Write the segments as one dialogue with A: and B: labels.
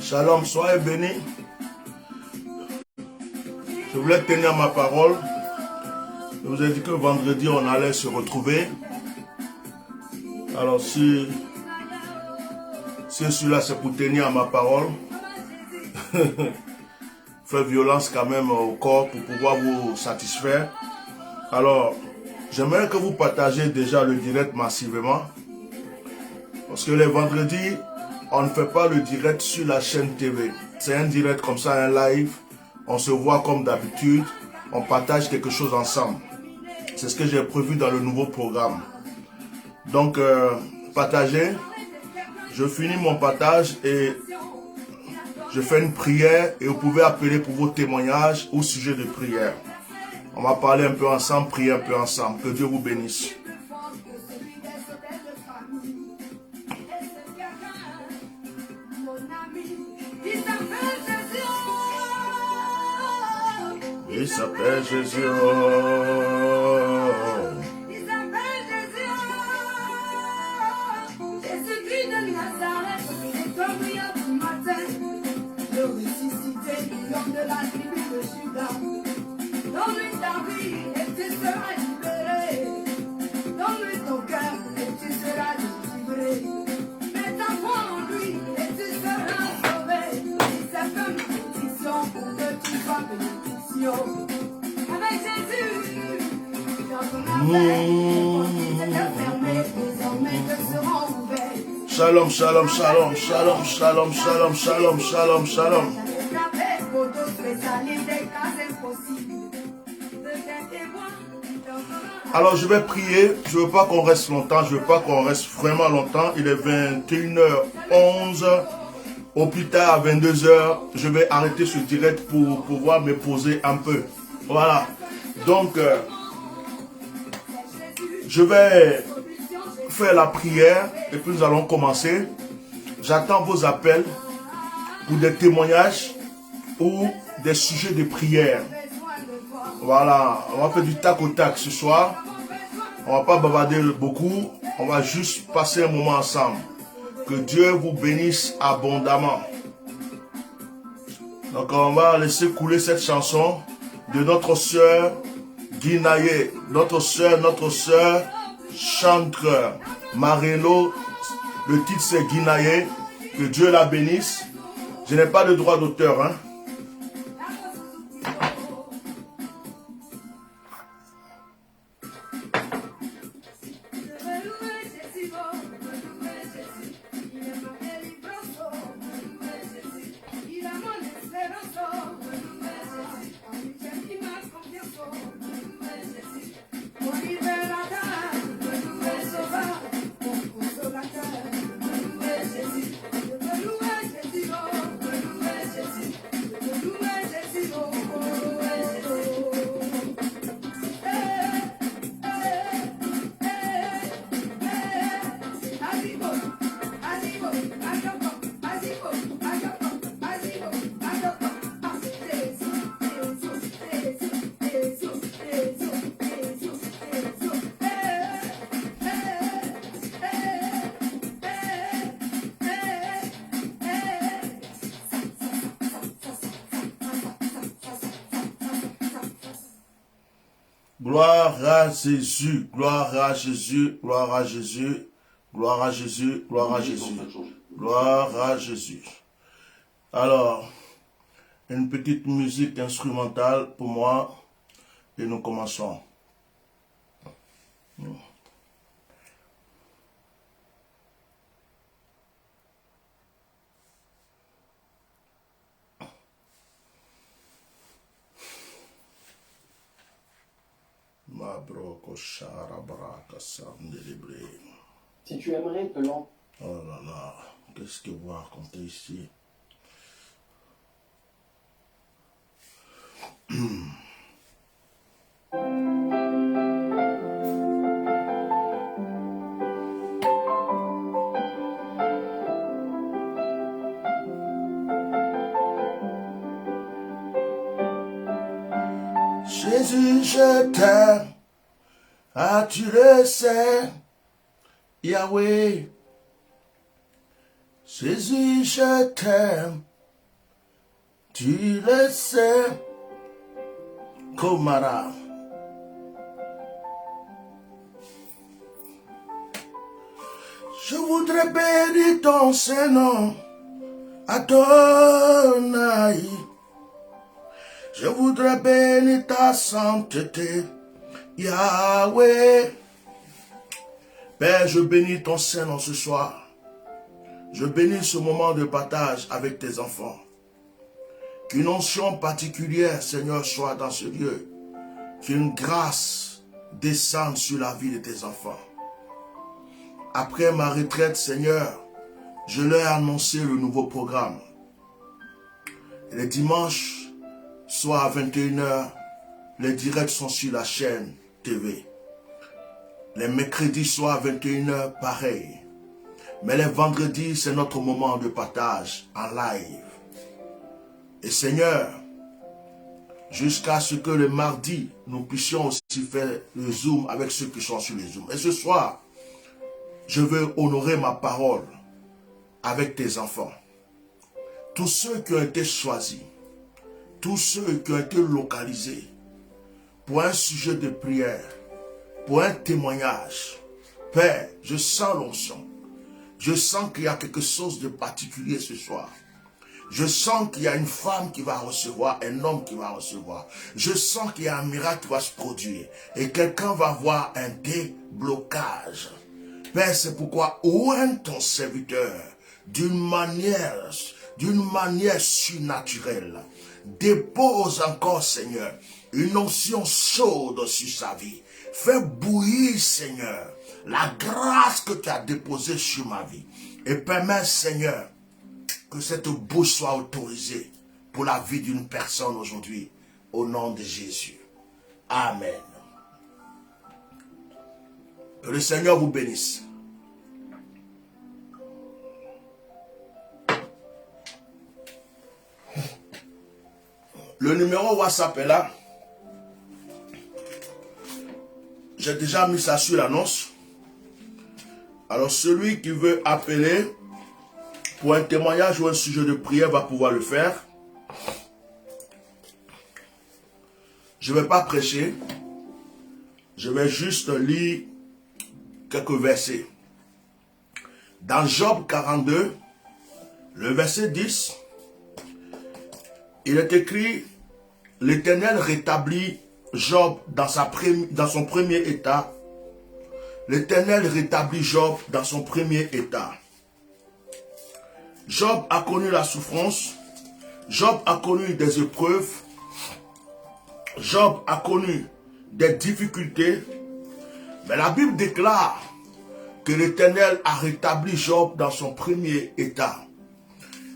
A: Shalom, soyez bénis. Je voulais tenir ma parole. Je vous ai dit que vendredi, on allait se retrouver. Alors, si celui-là, c'est pour tenir ma parole, faire violence quand même au corps pour pouvoir vous satisfaire. Alors, j'aimerais que vous partagez déjà le direct massivement. Parce que les vendredis, on ne fait pas le direct sur la chaîne TV. C'est un direct comme ça, un live. On se voit comme d'habitude. On partage quelque chose ensemble. C'est ce que j'ai prévu dans le nouveau programme. Donc, partagez. Je finis mon partage et je fais une prière. Et vous pouvez appeler pour vos témoignages au sujet de prière. On va parler un peu ensemble, prier un peu ensemble. Que Dieu vous bénisse. Il s'appelle Jésus. Il s'appelle Jésus. Jésus-Christ de Nazareth, c'est comme hier du matin. Le ressuscité, l'homme de la tribu de Juda. Donne-lui ta vie et tu seras libéré. Donne-lui ton cœur et tu seras délivré. Mets ta foi en lui et tu seras sauvé. Il s'est fait une pétition pour que tu sois bénédiction. Avec Jésus, dans ton affaire, fermé, désormais te seront ouverts. Shalom, shalom, shalom, shalom, shalom, shalom, shalom, shalom, shalom. Alors je vais prier, je ne veux pas qu'on reste longtemps, je ne veux pas qu'on reste vraiment longtemps. Il est 21h11, au plus tard à 22h, je vais arrêter ce direct pour pouvoir me poser un peu. Voilà, donc je vais faire la prière et puis nous allons commencer. J'attends vos appels pour des témoignages ou des sujets de prière. Voilà, on va faire du tac au tac ce soir. On va pas bavarder beaucoup. On va juste passer un moment ensemble. Que Dieu vous bénisse abondamment. Donc on va laisser couler cette chanson de notre sœur Guinaye. Notre sœur chantre Marelo. Le titre c'est Guinaye. Que Dieu la bénisse. Je n'ai pas de droit d'auteur, hein. Gloire à Jésus, gloire à Jésus, gloire à Jésus, gloire à Jésus, gloire à Jésus, gloire à Jésus. Alors, une petite musique instrumentale pour moi et nous commençons.
B: Si tu aimerais que l'on...
A: Oh là là, qu'est-ce que vous racontez ici? Jésus, je t'aime, ah tu le sais, Yahweh. Jésus, je t'aime, tu le sais, Komara. Je voudrais bénir ton Saint-Nom, Adonai. Je voudrais bénir ta sainteté, Yahweh. Père, je bénis ton Saint-Nom ce soir. Je bénis ce moment de partage avec tes enfants. Qu'une onction particulière, Seigneur, soit dans ce lieu. Qu'une grâce descende sur la vie de tes enfants. Après ma retraite, Seigneur, je leur ai annoncé le nouveau programme. Les dimanches, soit à 21h, les directs sont sur la chaîne TV. Les mercredis, soit à 21h, pareil. Mais les vendredis, c'est notre moment de partage en live. Et Seigneur, jusqu'à ce que le mardi, nous puissions aussi faire le Zoom avec ceux qui sont sur les Zoom. Et ce soir, je veux honorer ma parole avec tes enfants. Tous ceux qui ont été choisis, tous ceux qui ont été localisés pour un sujet de prière, pour un témoignage. Père, je sens l'onction. Je sens qu'il y a quelque chose de particulier ce soir. Je sens qu'il y a une femme qui va recevoir, un homme qui va recevoir. Je sens qu'il y a un miracle qui va se produire. Et quelqu'un va avoir un déblocage. Père, c'est pourquoi ouvre ton serviteur d'une manière surnaturelle. Dépose encore, Seigneur, une onction chaude sur sa vie. Fais bouillir, Seigneur, la grâce que tu as déposée sur ma vie. Et permets, Seigneur, que cette bouche soit autorisée pour la vie d'une personne aujourd'hui. Au nom de Jésus. Amen. Que le Seigneur vous bénisse. Le numéro WhatsApp est là. J'ai déjà mis ça sur l'annonce. Alors celui qui veut appeler pour un témoignage ou un sujet de prière va pouvoir le faire. Je ne vais pas prêcher. Je vais juste lire quelques versets. Dans Job 42, le verset 10, il est écrit: l'Éternel rétablit Job dans son premier état. L'Éternel rétablit Job dans son premier état. Job a connu la souffrance. Job a connu des épreuves. Job a connu des difficultés. Mais la Bible déclare que l'Éternel a rétabli Job dans son premier état.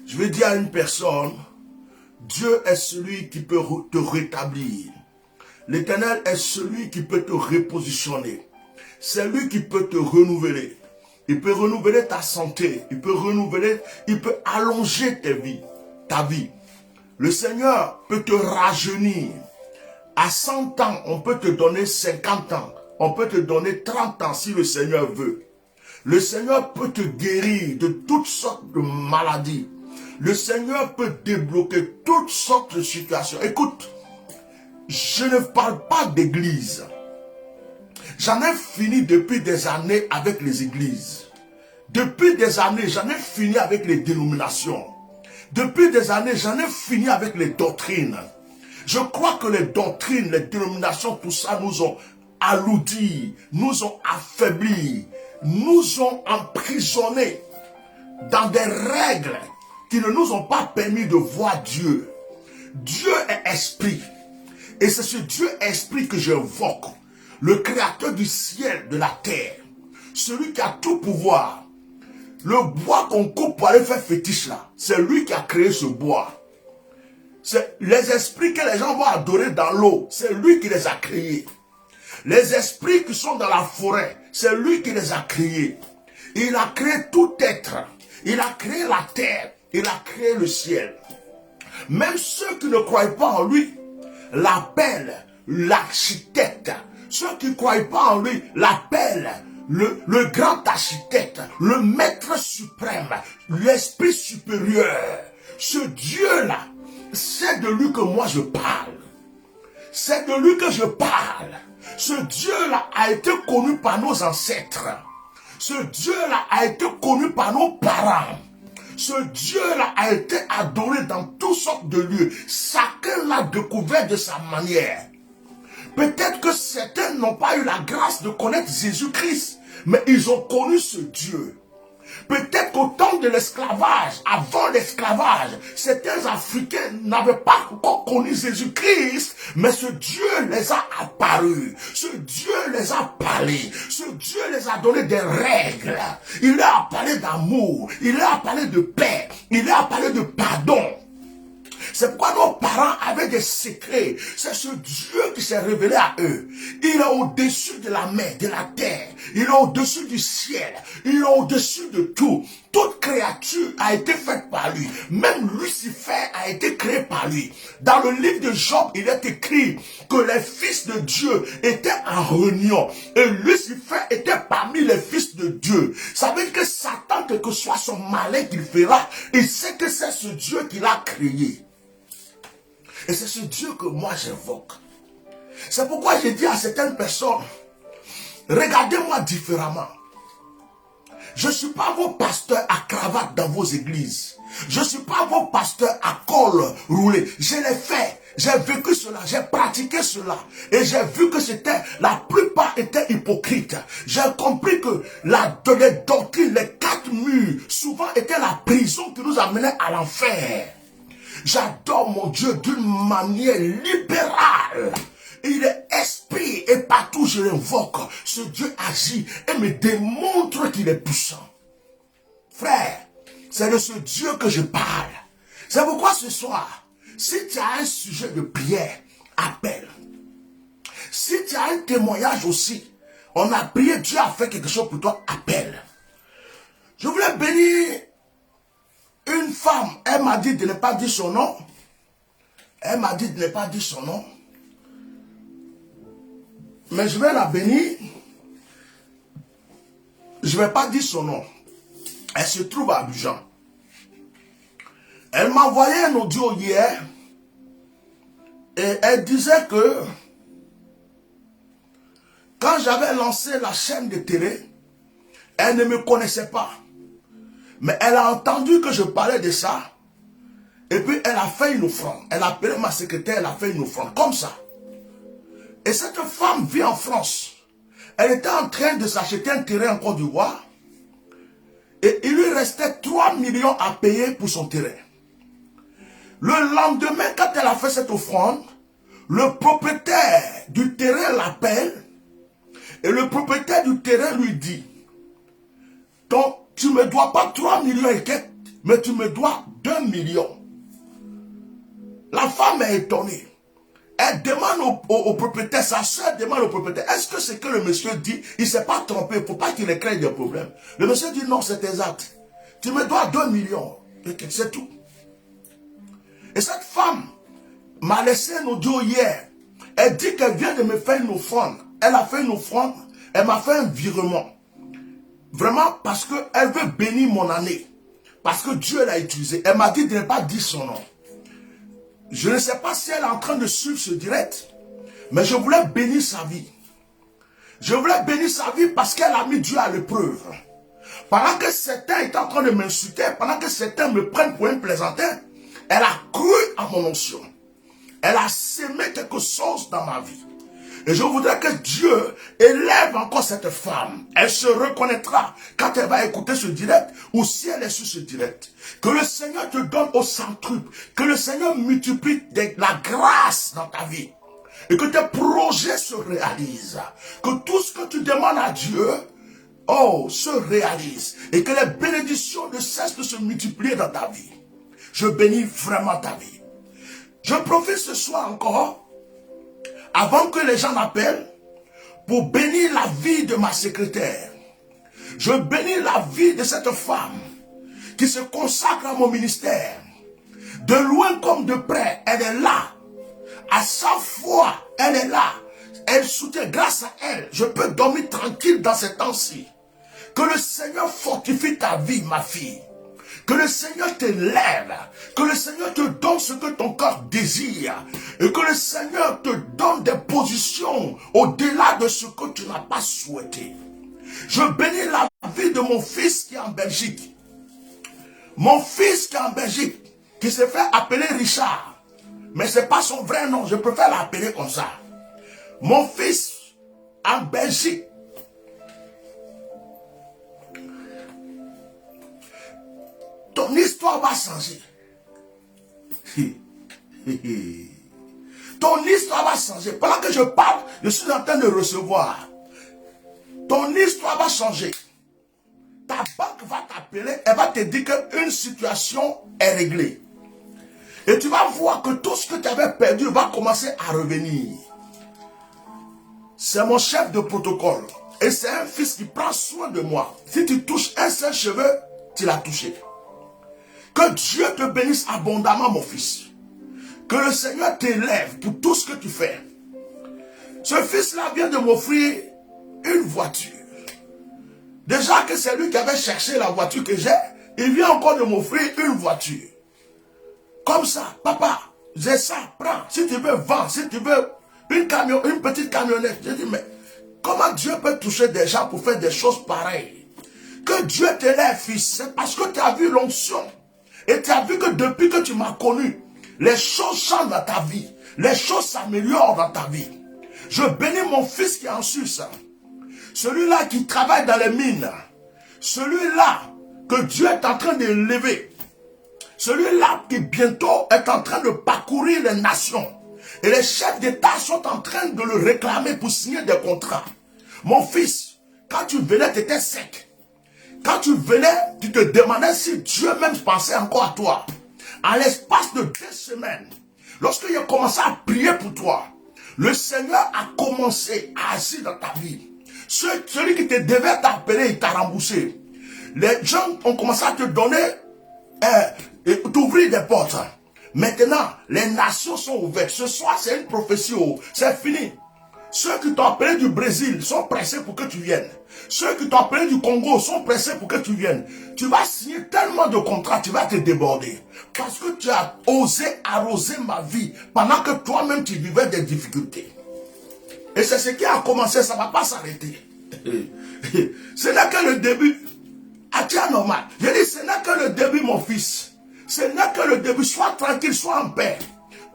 A: Je vais dire à une personne: Dieu est celui qui peut te rétablir. L'Éternel est celui qui peut te repositionner. C'est lui qui peut te renouveler. Il peut renouveler ta santé. Il peut allonger ta vie. Le Seigneur peut te rajeunir. À 100 ans, on peut te donner 50 ans. On peut te donner 30 ans si le Seigneur veut. Le Seigneur peut te guérir de toutes sortes de maladies. Le Seigneur peut débloquer toutes sortes de situations. Écoute, je ne parle pas d'église. J'en ai fini depuis des années avec les églises. Depuis des années, j'en ai fini avec les dénominations. Depuis des années, j'en ai fini avec les doctrines. Je crois que les doctrines, les dénominations, tout ça nous ont alourdis, nous ont affaiblis, nous ont emprisonnés dans des règles qui ne nous ont pas permis de voir Dieu. Dieu est esprit. Et c'est ce Dieu esprit que j'invoque. Le créateur du ciel, de la terre. Celui qui a tout pouvoir. Le bois qu'on coupe pour aller faire fétiche là, c'est lui qui a créé ce bois. C'est les esprits que les gens vont adorer dans l'eau, c'est lui qui les a créés. Les esprits qui sont dans la forêt, c'est lui qui les a créés. Il a créé tout être. Il a créé la terre. Il a créé le ciel. Même ceux qui ne croient pas en lui l'appellent l'architecte. Ceux qui ne croient pas en lui l'appellent le grand architecte, le maître suprême, l'esprit supérieur. Ce Dieu-là, c'est de lui que moi je parle. C'est de lui que je parle. Ce Dieu-là a été connu par nos ancêtres. Ce Dieu-là a été connu par nos parents. Ce Dieu-là a été adoré dans toutes sortes de lieux. Chacun l'a découvert de sa manière. Peut-être que certains n'ont pas eu la grâce de connaître Jésus-Christ, mais ils ont connu ce Dieu. Peut-être qu'au temps de l'esclavage, avant l'esclavage, certains Africains n'avaient pas encore connu Jésus-Christ, mais ce Dieu les a apparus, ce Dieu les a parlé, ce Dieu les a donné des règles. Il leur a parlé d'amour, il leur a parlé de paix, il leur a parlé de pardon. C'est pourquoi nos parents avaient des secrets. C'est ce Dieu qui s'est révélé à eux. Il est au-dessus de la mer, de la terre. Il est au-dessus du ciel. Il est au-dessus de tout. Toute créature a été faite par lui. Même Lucifer a été créé par lui. Dans le livre de Job, il est écrit que les fils de Dieu étaient en réunion. Et Lucifer était parmi les fils de Dieu. Ça veut dire que Satan, quel que soit son malin qu'il fera, il sait que c'est ce Dieu qui l'a créé. Et c'est ce Dieu que moi j'invoque. C'est pourquoi je dis à certaines personnes, regardez-moi différemment. Je ne suis pas vos pasteurs à cravate dans vos églises. Je ne suis pas vos pasteurs à col roulé. Je l'ai fait. J'ai vécu cela. J'ai pratiqué cela. Et j'ai vu que la plupart étaient hypocrites. J'ai compris que les doctrines, les 4 murs, souvent étaient la prison qui nous amenait à l'enfer. J'adore mon Dieu d'une manière libérale. Il est esprit et partout je l'invoque. Ce Dieu agit et me démontre qu'il est puissant. Frère, c'est de ce Dieu que je parle. C'est pourquoi ce soir, si tu as un sujet de prière, appelle. Si tu as un témoignage aussi, on a prié, Dieu a fait quelque chose pour toi, appelle. Je voulais bénir une femme, elle m'a dit de ne pas dire son nom. Elle m'a dit de ne pas dire son nom. Mais je vais la bénir. Je ne vais pas dire son nom. Elle se trouve à Abidjan. Elle m'a envoyé un audio hier. Et elle disait que quand j'avais lancé la chaîne de télé, elle ne me connaissait pas. Mais elle a entendu que je parlais de ça. Et puis elle a fait une offrande. Elle a appelé ma secrétaire, elle a fait une offrande. Comme ça. Et cette femme vit en France. Elle était en train de s'acheter un terrain en Côte d'Ivoire. Et il lui restait 3 millions à payer pour son terrain. Le lendemain, quand elle a fait cette offrande, le propriétaire du terrain l'appelle. Et le propriétaire du terrain lui dit, donc, tu ne me dois pas 3 millions et quelques, mais tu me dois 2 millions. La femme est étonnée. Elle demande au propriétaire, sa soeur demande au propriétaire, est-ce que ce que le monsieur dit, il ne s'est pas trompé, il ne faut pas qu'il ait créé des problèmes. Le monsieur dit non, c'est exact. Tu me dois 2 millions. Et c'est tout. Et cette femme m'a laissé un audio hier. Elle dit qu'elle vient de me faire une offrande. Elle a fait une offrande, elle m'a fait un virement. Vraiment parce qu'elle veut bénir mon année. Parce que Dieu l'a utilisé. Elle m'a dit de ne pas dire son nom. Je ne sais pas si elle est en train de suivre ce direct. Mais je voulais bénir sa vie. Je voulais bénir sa vie parce qu'elle a mis Dieu à l'épreuve. Pendant que certains étaient en train de m'insulter, pendant que certains me prennent pour un plaisantin, elle a cru en mon onction. Elle a sémé quelque chose dans ma vie. Et je voudrais que Dieu élève encore cette femme. Elle se reconnaîtra quand elle va écouter ce direct ou si elle est sur ce direct. Que le Seigneur te donne au centuple. Que le Seigneur multiplie la grâce dans ta vie. Et que tes projets se réalisent. Que tout ce que tu demandes à Dieu, se réalise. Et que les bénédictions ne cessent de se multiplier dans ta vie. Je bénis vraiment ta vie. Je profite ce soir encore, avant que les gens m'appellent, pour bénir la vie de ma secrétaire. Je bénis la vie de cette femme qui se consacre à mon ministère. De loin comme de près, elle est là. À chaque fois, elle est là. Elle soutient, grâce à elle, je peux dormir tranquille dans ces temps-ci. Que le Seigneur fortifie ta vie, ma fille. Que le Seigneur t'élève, que le Seigneur te donne ce que ton cœur désire, et que le Seigneur te donne des positions au-delà de ce que tu n'as pas souhaité. Je bénis la vie de mon fils qui est en Belgique. Mon fils qui est en Belgique, qui se fait appeler Richard, mais ce n'est pas son vrai nom, je préfère l'appeler comme ça. Mon fils en Belgique, ton histoire va changer. Ton histoire va changer. Pendant que je parle, je suis en train de recevoir. Ton histoire va changer. Ta banque va t'appeler, elle va te dire qu'une situation est réglée. Et tu vas voir que tout ce que tu avais perdu va commencer à revenir. C'est mon chef de protocole. Et c'est un fils qui prend soin de moi. Si tu touches un seul cheveu, tu l'as touché. Que Dieu te bénisse abondamment, mon fils. Que le Seigneur t'élève pour tout ce que tu fais. Ce fils-là vient de m'offrir une voiture. Déjà que c'est lui qui avait cherché la voiture que j'ai, il vient encore de m'offrir une voiture. Comme ça, papa, j'ai ça, prends. Si tu veux, vends. Si tu veux, une petite camionnette. Je dis, mais comment Dieu peut toucher des gens pour faire des choses pareilles? Que Dieu t'élève, fils. C'est parce que tu as vu l'onction. Et tu as vu que depuis que tu m'as connu, les choses changent dans ta vie. Les choses s'améliorent dans ta vie. Je bénis mon fils qui est en Suisse. Celui-là qui travaille dans les mines. Celui-là que Dieu est en train d'élever. Celui-là qui bientôt est en train de parcourir les nations. Et les chefs d'État sont en train de le réclamer pour signer des contrats. Mon fils, quand tu venais, tu étais sec. Quand tu venais, tu te demandais si Dieu même pensait encore à toi. En l'espace de 2 semaines, lorsque j'ai commencé à prier pour toi, le Seigneur a commencé à agir dans ta vie. Celui qui te devait t'appeler, il t'a remboursé. Les gens ont commencé à te donner, t'ouvrir des portes. Maintenant, les nations sont ouvertes. Ce soir, c'est une prophétie. C'est fini. Ceux qui t'ont appelé du Brésil sont pressés pour que tu viennes. Ceux qui t'ont appelé du Congo sont pressés pour que tu viennes. Tu vas signer tellement de contrats, tu vas te déborder. Parce que tu as osé arroser ma vie pendant que toi-même tu vivais des difficultés. Et c'est ce qui a commencé, ça ne va pas s'arrêter. Ce n'est que le début. Tiens, normal. Je dis, ce n'est que le début, mon fils. Ce n'est que le début. Sois tranquille, sois en paix.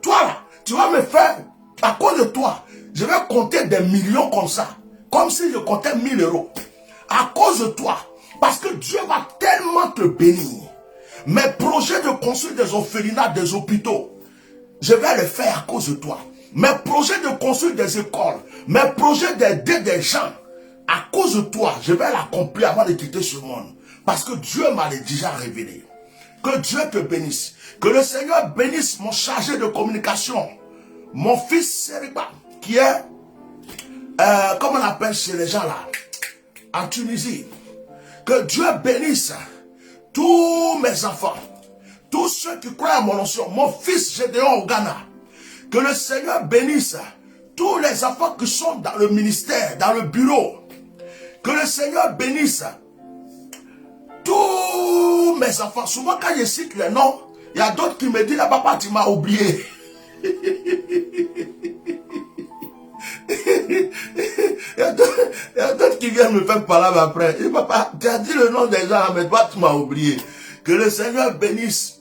A: Toi, là, tu vas me faire, à cause de toi, je vais compter des millions comme ça. Comme si je comptais 1000 euros. À cause de toi. Parce que Dieu va tellement te bénir. Mes projets de construire des orphelinats, des hôpitaux, je vais les faire à cause de toi. Mes projets de construire des écoles, mes projets d'aider des gens, à cause de toi, je vais l'accomplir avant de quitter ce monde. Parce que Dieu m'a déjà révélé. Que Dieu te bénisse. Que le Seigneur bénisse mon chargé de communication. Mon fils Seriba, qui est, comme on appelle chez les gens là, en Tunisie. Que Dieu bénisse tous mes enfants. Tous ceux qui croient à mon onction. Mon fils Gédéon au Ghana. Que le Seigneur bénisse tous les enfants qui sont dans le ministère, dans le bureau. Que le Seigneur bénisse tous mes enfants. Souvent quand je cite les noms, il y a d'autres qui me disent, ah, papa, tu m'as oublié. Il Il y a d'autres qui viennent me faire parler après. Et papa, tu as dit le nom des gens, mais toi, tu m'as oublié. Que le Seigneur bénisse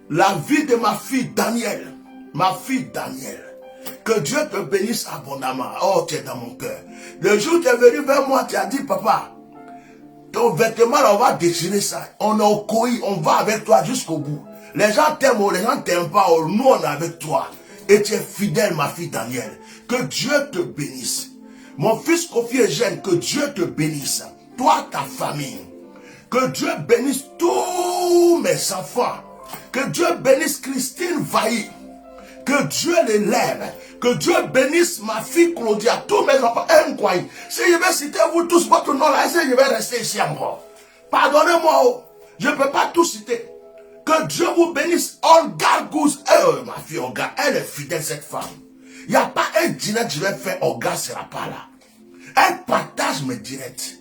A: la vie de ma fille Daniel. Ma fille Daniel. Que Dieu te bénisse abondamment. Oh, tu es dans mon cœur. Le jour où tu es venu vers moi, tu as dit, papa, ton vêtement, là, on va déchirer ça. On est au Koï, on va avec toi jusqu'au bout. Les gens t'aiment ou les gens t'aiment pas, nous on est avec toi. Et tu es fidèle, ma fille Daniel. Que Dieu te bénisse. Mon fils Kofi Eugène, que Dieu te bénisse. Toi, ta famille. Que Dieu bénisse tous mes enfants. Que Dieu bénisse Christine Vailly. Que Dieu l'élève. Que Dieu bénisse ma fille Claudia. Tous mes enfants. Si je vais citer vous tous votre nom là, je vais rester ici encore. Pardonnez-moi. Je ne peux pas tout citer. Que Dieu vous bénisse. Olga Gouze. Ma fille Olga, elle est fidèle cette femme. Il n'y a pas un direct que je vais faire. Olga ne sera pas là. Elle partage mes directs.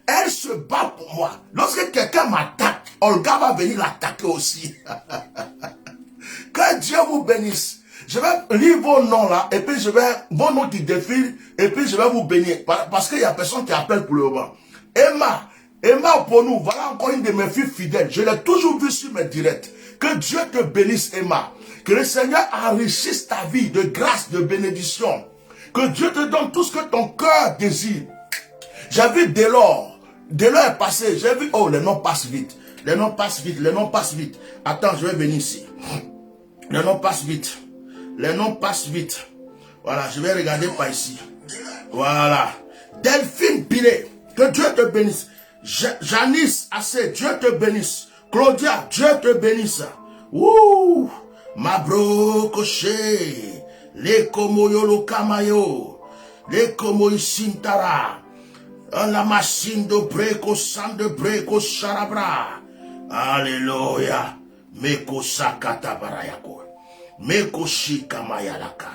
A: Elle se bat pour moi. Lorsque quelqu'un m'attaque, Olga va venir l'attaquer aussi. Que Dieu vous bénisse. Je vais lire vos noms là, et puis vos noms qui défilent, et puis je vais vous bénir. Parce qu'il y a personne qui appelle pour le moment. Emma pour nous, voilà encore une de mes filles fidèles. Je l'ai toujours vue sur mes directs. Que Dieu te bénisse, Emma. Que le Seigneur enrichisse ta vie de grâce, de bénédiction. Que Dieu te donne tout ce que ton cœur désire. J'ai vu Delors. Delors est passé. J'ai vu, oh, les noms passent vite. Les noms passent vite, les noms passent vite. Attends, je vais venir ici. Les noms passent vite. Les noms passent vite. Voilà, je vais regarder par ici. Voilà. Delphine Pilet, que Dieu te bénisse. Janice Assé, Dieu te bénisse. Claudia, Dieu te bénisse. Ouh, Mabro Koché, les Komoyo Lokamayo, les Komoy Sintara, la machine de break sang de break charabra. Alléluia. Meko Sakata Barayako. Meko Shikamayalaka.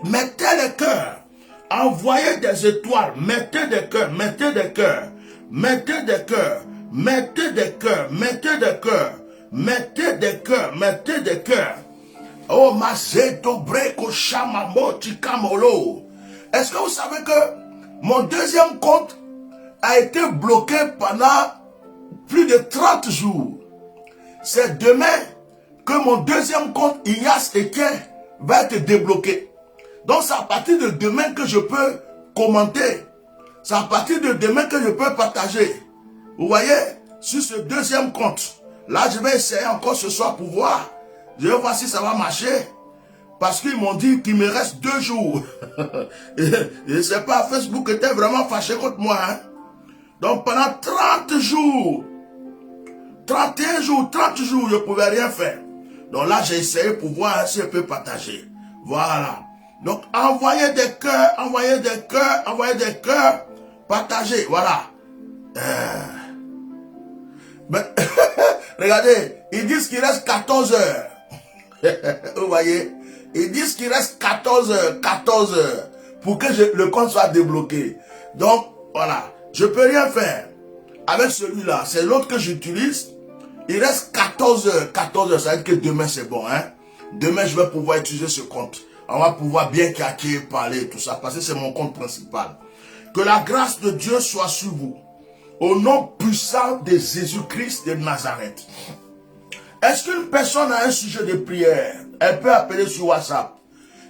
A: Mettez les cœurs. Envoyez des étoiles. Mettez des cœurs. Mettez des cœurs. Mettez des cœurs. Mettez des cœurs. Mettez des cœurs. Mettez des cœurs. Mettez des cœurs. Oh, Mazeto Breko Shamamo Chikamolo. Est-ce que vous savez que mon deuxième compte a été bloqué pendant plus de 30 jours? C'est demain que mon deuxième compte Ignace Eken va être débloqué. Donc c'est à partir de demain que je peux commenter. C'est à partir de demain que je peux partager. Vous voyez, sur ce deuxième compte. Là, je vais essayer encore ce soir pour voir. Je vais voir si ça va marcher. Parce qu'ils m'ont dit qu'il me reste 2 jours. Je ne sais pas, Facebook était vraiment fâché contre moi. Hein? Donc pendant 30 jours, 31 jours, 30 jours, je ne pouvais rien faire. Donc là, j'ai essayé pour voir si je peux partager. Voilà. Donc, envoyez des cœurs, envoyez des cœurs, envoyez des cœurs, partagez. Voilà. Mais, regardez, ils disent qu'il reste 14 heures. Vous voyez? Ils disent qu'il reste 14 heures pour que le compte soit débloqué. Donc, voilà. Je ne peux rien faire avec celui-là. C'est l'autre que j'utilise. Il reste 14 heures. 14 heures, ça veut dire que demain, c'est bon. Hein? Demain, je vais pouvoir utiliser ce compte. On va pouvoir bien caquer, parler, tout ça. Parce que c'est mon compte principal. Que la grâce de Dieu soit sur vous. Au nom puissant de Jésus-Christ de Nazareth. Est-ce qu'une personne a un sujet de prière? Elle peut appeler sur WhatsApp.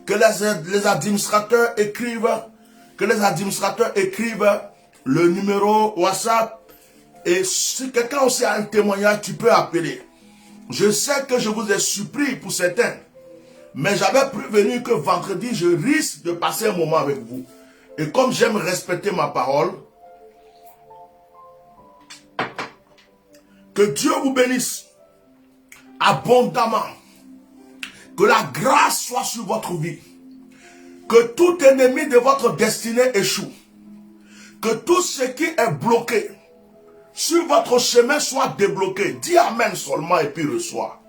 A: Que les administrateurs écrivent. Que les administrateurs écrivent le numéro WhatsApp. Et si quelqu'un aussi a un témoignage, tu peux appeler. Je sais que je vous ai surpris pour certains. Mais j'avais prévenu que vendredi, je risque de passer un moment avec vous. Et comme j'aime respecter ma parole, que Dieu vous bénisse abondamment. Que la grâce soit sur votre vie. Que tout ennemi de votre destinée échoue. Que tout ce qui est bloqué sur votre chemin soit débloqué. Dis Amen seulement et puis reçois.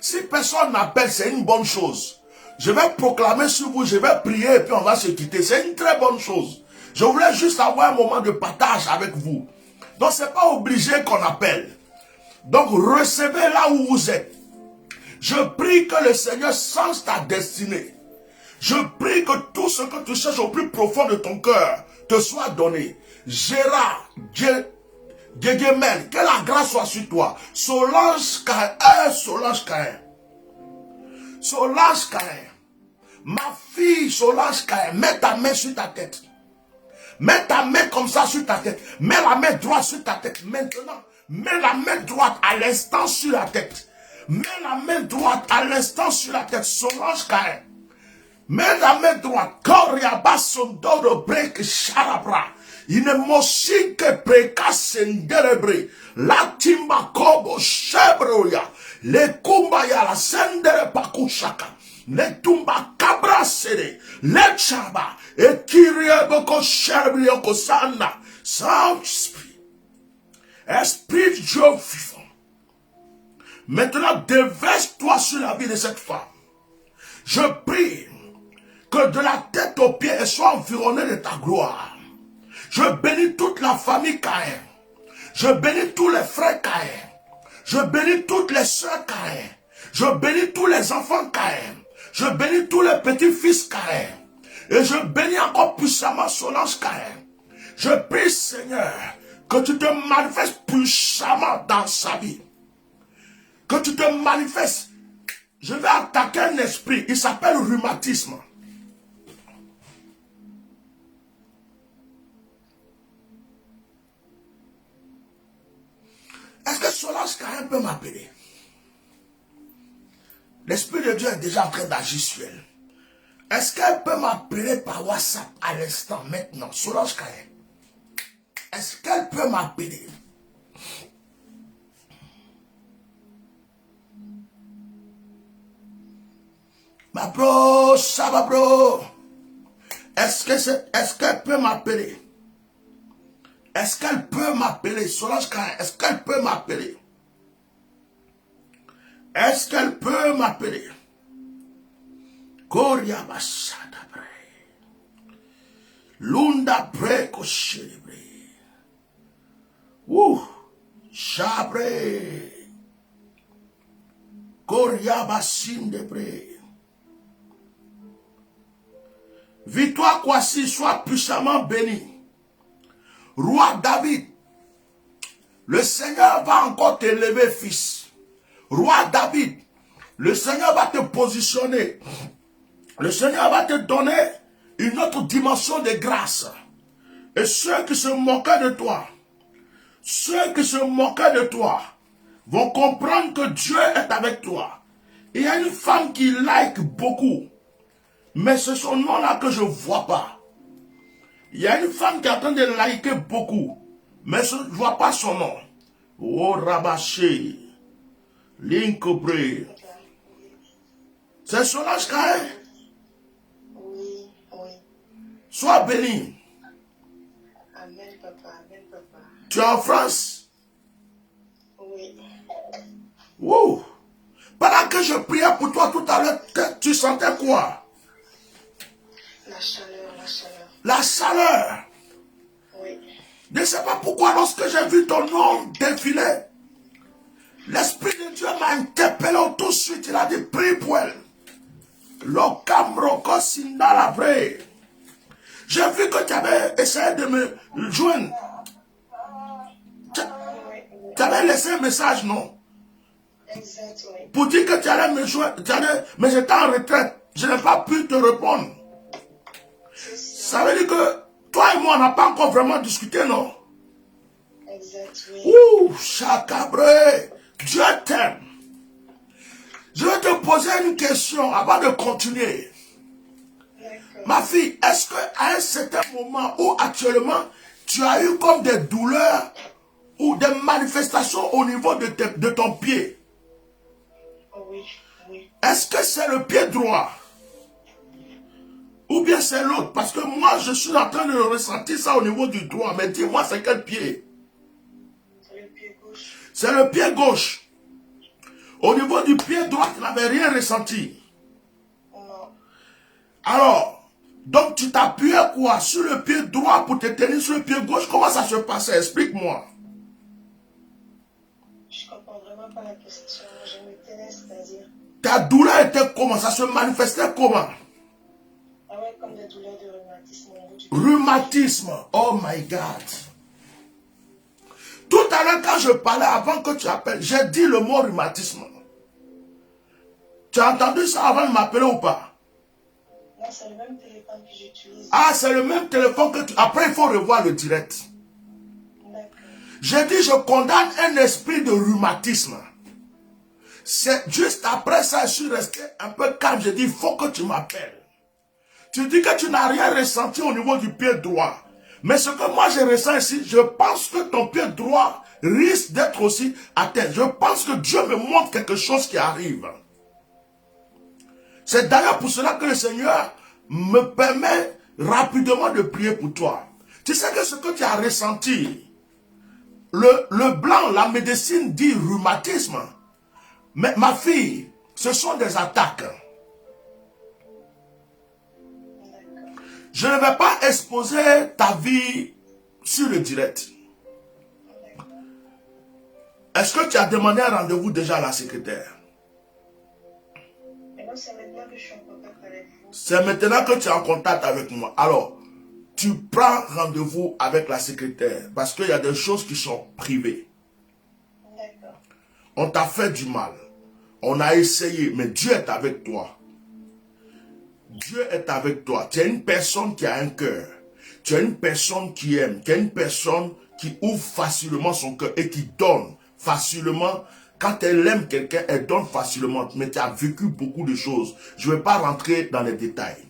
A: Si personne n'appelle, c'est une bonne chose. Je vais proclamer sur vous, je vais prier et puis on va se quitter. C'est une très bonne chose. Je voulais juste avoir un moment de partage avec vous. Donc ce n'est pas obligé qu'on appelle. Donc recevez là où vous êtes. Je prie que le Seigneur change ta destinée. Je prie que tout ce que tu cherches au plus profond de ton cœur te soit donné. Gérard, Guéguemel, que la grâce soit sur toi. Solange Caïn, Solange Caïn. Solange Caïn. Ma fille Solange Caïn, mets ta main sur ta tête. Mets ta main comme ça sur ta tête. Mets la main droite sur ta tête. Maintenant, mets la main droite à l'instant sur la tête. Mets la main droite à l'instant sur la tête. Solange Caïn. Mets la main droite. Koriaba sondoro break sharabra. Inemoshi que preka senderebre. La timba kobo shebroya. Le kumbaya la sendere pakushaka. Le tumba cabra sede. Le chaba. Et kirie boko sherbrio kosana. Saint-Esprit. Esprit de Dieu vivant. Maintenant, déverse-toi sur la vie de cette femme. Je prie que de la tête aux pieds, elle soit environnée de ta gloire. Je bénis toute la famille Caïn. Je bénis tous les frères Caïn. Je bénis toutes les soeurs Caïn. Je bénis tous les enfants Caïn. Je bénis tous les petits-fils Caïn. Et je bénis encore puissamment Solange Caïn. Je prie, Seigneur, que tu te manifestes puissamment dans sa vie. Que tu te manifestes. Je vais attaquer un esprit. Il s'appelle rhumatisme. Est-ce que Solange Caïn peut m'appeler? L'Esprit de Dieu est déjà en train d'agir sur elle. Est-ce qu'elle peut m'appeler par WhatsApp à l'instant, maintenant? Solange Caïn. Est-ce qu'elle peut m'appeler? Ma bro, ça va bro. Est-ce qu'elle peut m'appeler? Est-ce qu'elle peut m'appeler? Solange Caïn, est-ce qu'elle peut m'appeler? Est-ce qu'elle peut m'appeler? Koria Bashada Bre. Lunda Bre Koshebre. Ouh. Chabre. Koria Basinde Bre. Victoire Kwasi, soit puissamment béni. Roi David, le Seigneur va encore t'élever, fils. Roi David, le Seigneur va te positionner. Le Seigneur va te donner une autre dimension de grâce. Et ceux qui se moquaient de toi, vont comprendre que Dieu est avec toi. Il y a une femme qui like beaucoup, mais c'est son nom-là que je ne vois pas. Il y a une femme qui est en train de liker beaucoup, mais je ne vois pas son nom. Oh Rabaché, Linkobré. C'est Solange Caïn.
C: Oui, oui.
A: Sois béni.
C: Amen, papa, amen, papa.
A: Tu es en France?
C: Oui.
A: Wow. Pendant que je priais pour toi tout à l'heure, tu sentais quoi?
C: La chaleur, la chaleur.
A: La chaleur.
C: Oui.
A: Je ne sais pas pourquoi lorsque j'ai vu ton nom défiler, l'Esprit de Dieu m'a interpellé tout de suite. Il a dit, prie pour elle. J'ai vu que tu avais essayé de me joindre. Tu avais laissé un message, non?
C: Exact, oui.
A: Pour dire que tu allais me joindre, mais j'étais en retraite. Je n'ai pas pu te répondre. Ça veut dire que toi et moi, on n'a pas encore vraiment discuté, non?
C: Exact, oui.
A: Ouh, Chakabré, Dieu t'aime. Je vais te poser une question avant de continuer.
C: D'accord.
A: Ma fille, est-ce qu'à un certain moment où actuellement, tu as eu comme des douleurs ou des manifestations au niveau de ton pied?
C: Oui, oui.
A: Est-ce que c'est le pied droit? Ou bien c'est l'autre? Parce que moi, je suis en train de ressentir ça au niveau du droit. Mais dis-moi, c'est quel pied?
C: C'est le pied gauche.
A: C'est le pied gauche. Au niveau du pied droit, tu n'avais rien ressenti.
C: Non.
A: Alors, donc tu t'appuyais quoi? Sur le pied droit pour te tenir sur le pied gauche? Comment ça se passait? Explique-moi.
C: Je comprends vraiment pas la question. Je me tenais, c'est-à-dire.
A: Ta douleur était comment? Ça se manifestait comment?
C: Ah ouais, comme des douleurs de rhumatisme au bout du
A: Rhumatisme. Oh my God. Tout à l'heure, quand je parlais, avant que tu appelles, j'ai dit le mot rhumatisme. Tu as entendu ça avant de m'appeler ou pas?
C: Non, c'est le même téléphone que j'utilise.
A: Ah, c'est le même téléphone que tu... Après, il faut revoir le direct.
C: D'accord.
A: J'ai dit, je condamne un esprit de rhumatisme. C'est juste après ça, je suis resté un peu calme. J'ai dit, il faut que tu m'appelles. Tu dis que tu n'as rien ressenti au niveau du pied droit. Mais ce que moi je ressens ici, je pense que ton pied droit risque d'être aussi atteint. Je pense que Dieu me montre quelque chose qui arrive. C'est d'ailleurs pour cela que le Seigneur me permet rapidement de prier pour toi. Tu sais que ce que tu as ressenti, le blanc, la médecine dit rhumatisme. Mais ma fille, ce sont des attaques. Je ne vais pas exposer ta vie sur le direct. Est-ce que tu as demandé un rendez-vous déjà à la secrétaire?
C: Et moi, c'est maintenant que je suis en contact avec vous.
A: C'est maintenant que tu es en contact avec moi. Alors, tu prends rendez-vous avec la secrétaire parce qu'il y a des choses qui sont privées.
C: D'accord.
A: On t'a fait du mal. On a essayé, mais Dieu est avec toi. Dieu est avec toi. Tu es une personne qui a un cœur. Tu es une personne qui aime. Tu es une personne qui ouvre facilement son cœur et qui donne facilement. Quand elle aime quelqu'un, elle donne facilement. Mais tu as vécu beaucoup de choses. Je ne vais pas rentrer dans les détails.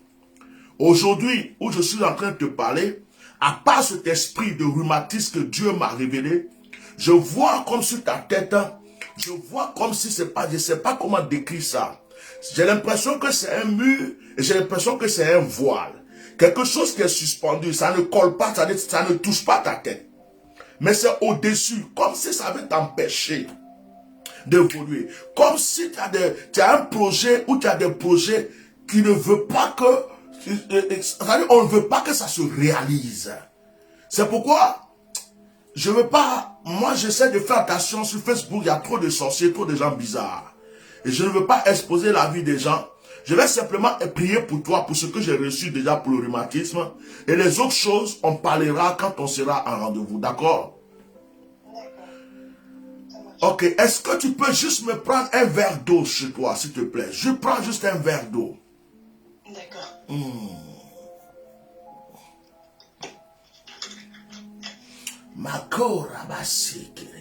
A: Aujourd'hui, où je suis en train de te parler, à part cet esprit de rhumatisme que Dieu m'a révélé, je vois comme sur ta tête, je vois comme si c'est pas, je ne sais pas comment décrire ça. J'ai l'impression que c'est un mur et j'ai l'impression que c'est un voile. Quelque chose qui est suspendu, ça ne colle pas, ça ne touche pas ta tête. Mais c'est au-dessus, comme si ça veut t'empêcher d'évoluer. Comme si tu as un projet ou tu as des projets qui ne veulent pas que, c'est-à-dire on ne veut pas que ça se réalise. C'est pourquoi je ne veux pas, moi j'essaie de faire attention sur Facebook, il y a trop de sorciers, trop de gens bizarres. Et je ne veux pas exposer la vie des gens. Je vais simplement prier pour toi, pour ce que j'ai reçu déjà pour le rhumatisme. Et les autres choses, on parlera quand on sera en rendez-vous. D'accord? Ok, est-ce que tu peux juste me prendre un verre d'eau chez toi, s'il te plaît? Je prends juste un verre d'eau.
C: D'accord.
A: Makora basikiri.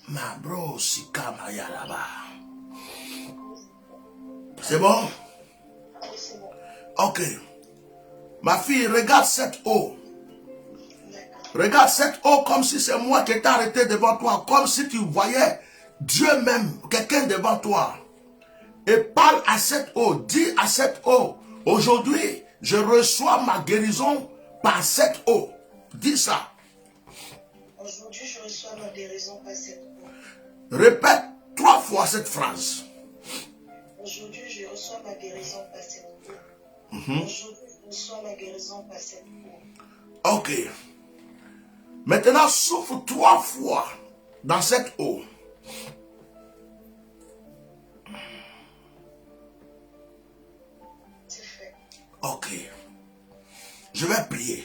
A: Ma bro, si kama yalaba. C'est bon?
C: C'est bon.
A: Ok. Ma fille, regarde cette eau.
C: D'accord.
A: Regarde cette eau comme si c'est moi qui t'ai arrêté devant toi. Comme si tu voyais Dieu même, quelqu'un devant toi. Et parle à cette eau. Dis à cette eau. Aujourd'hui, je reçois ma guérison par cette eau. Dis ça.
C: Aujourd'hui, je reçois ma guérison par cette eau.
A: Répète 3 fois cette phrase.
C: Aujourd'hui, je reçois ma guérison par cette eau. Aujourd'hui, je reçois ma guérison par cette eau.
A: Ok. Maintenant, souffle 3 fois dans cette eau.
C: C'est fait.
A: Ok. Je vais prier.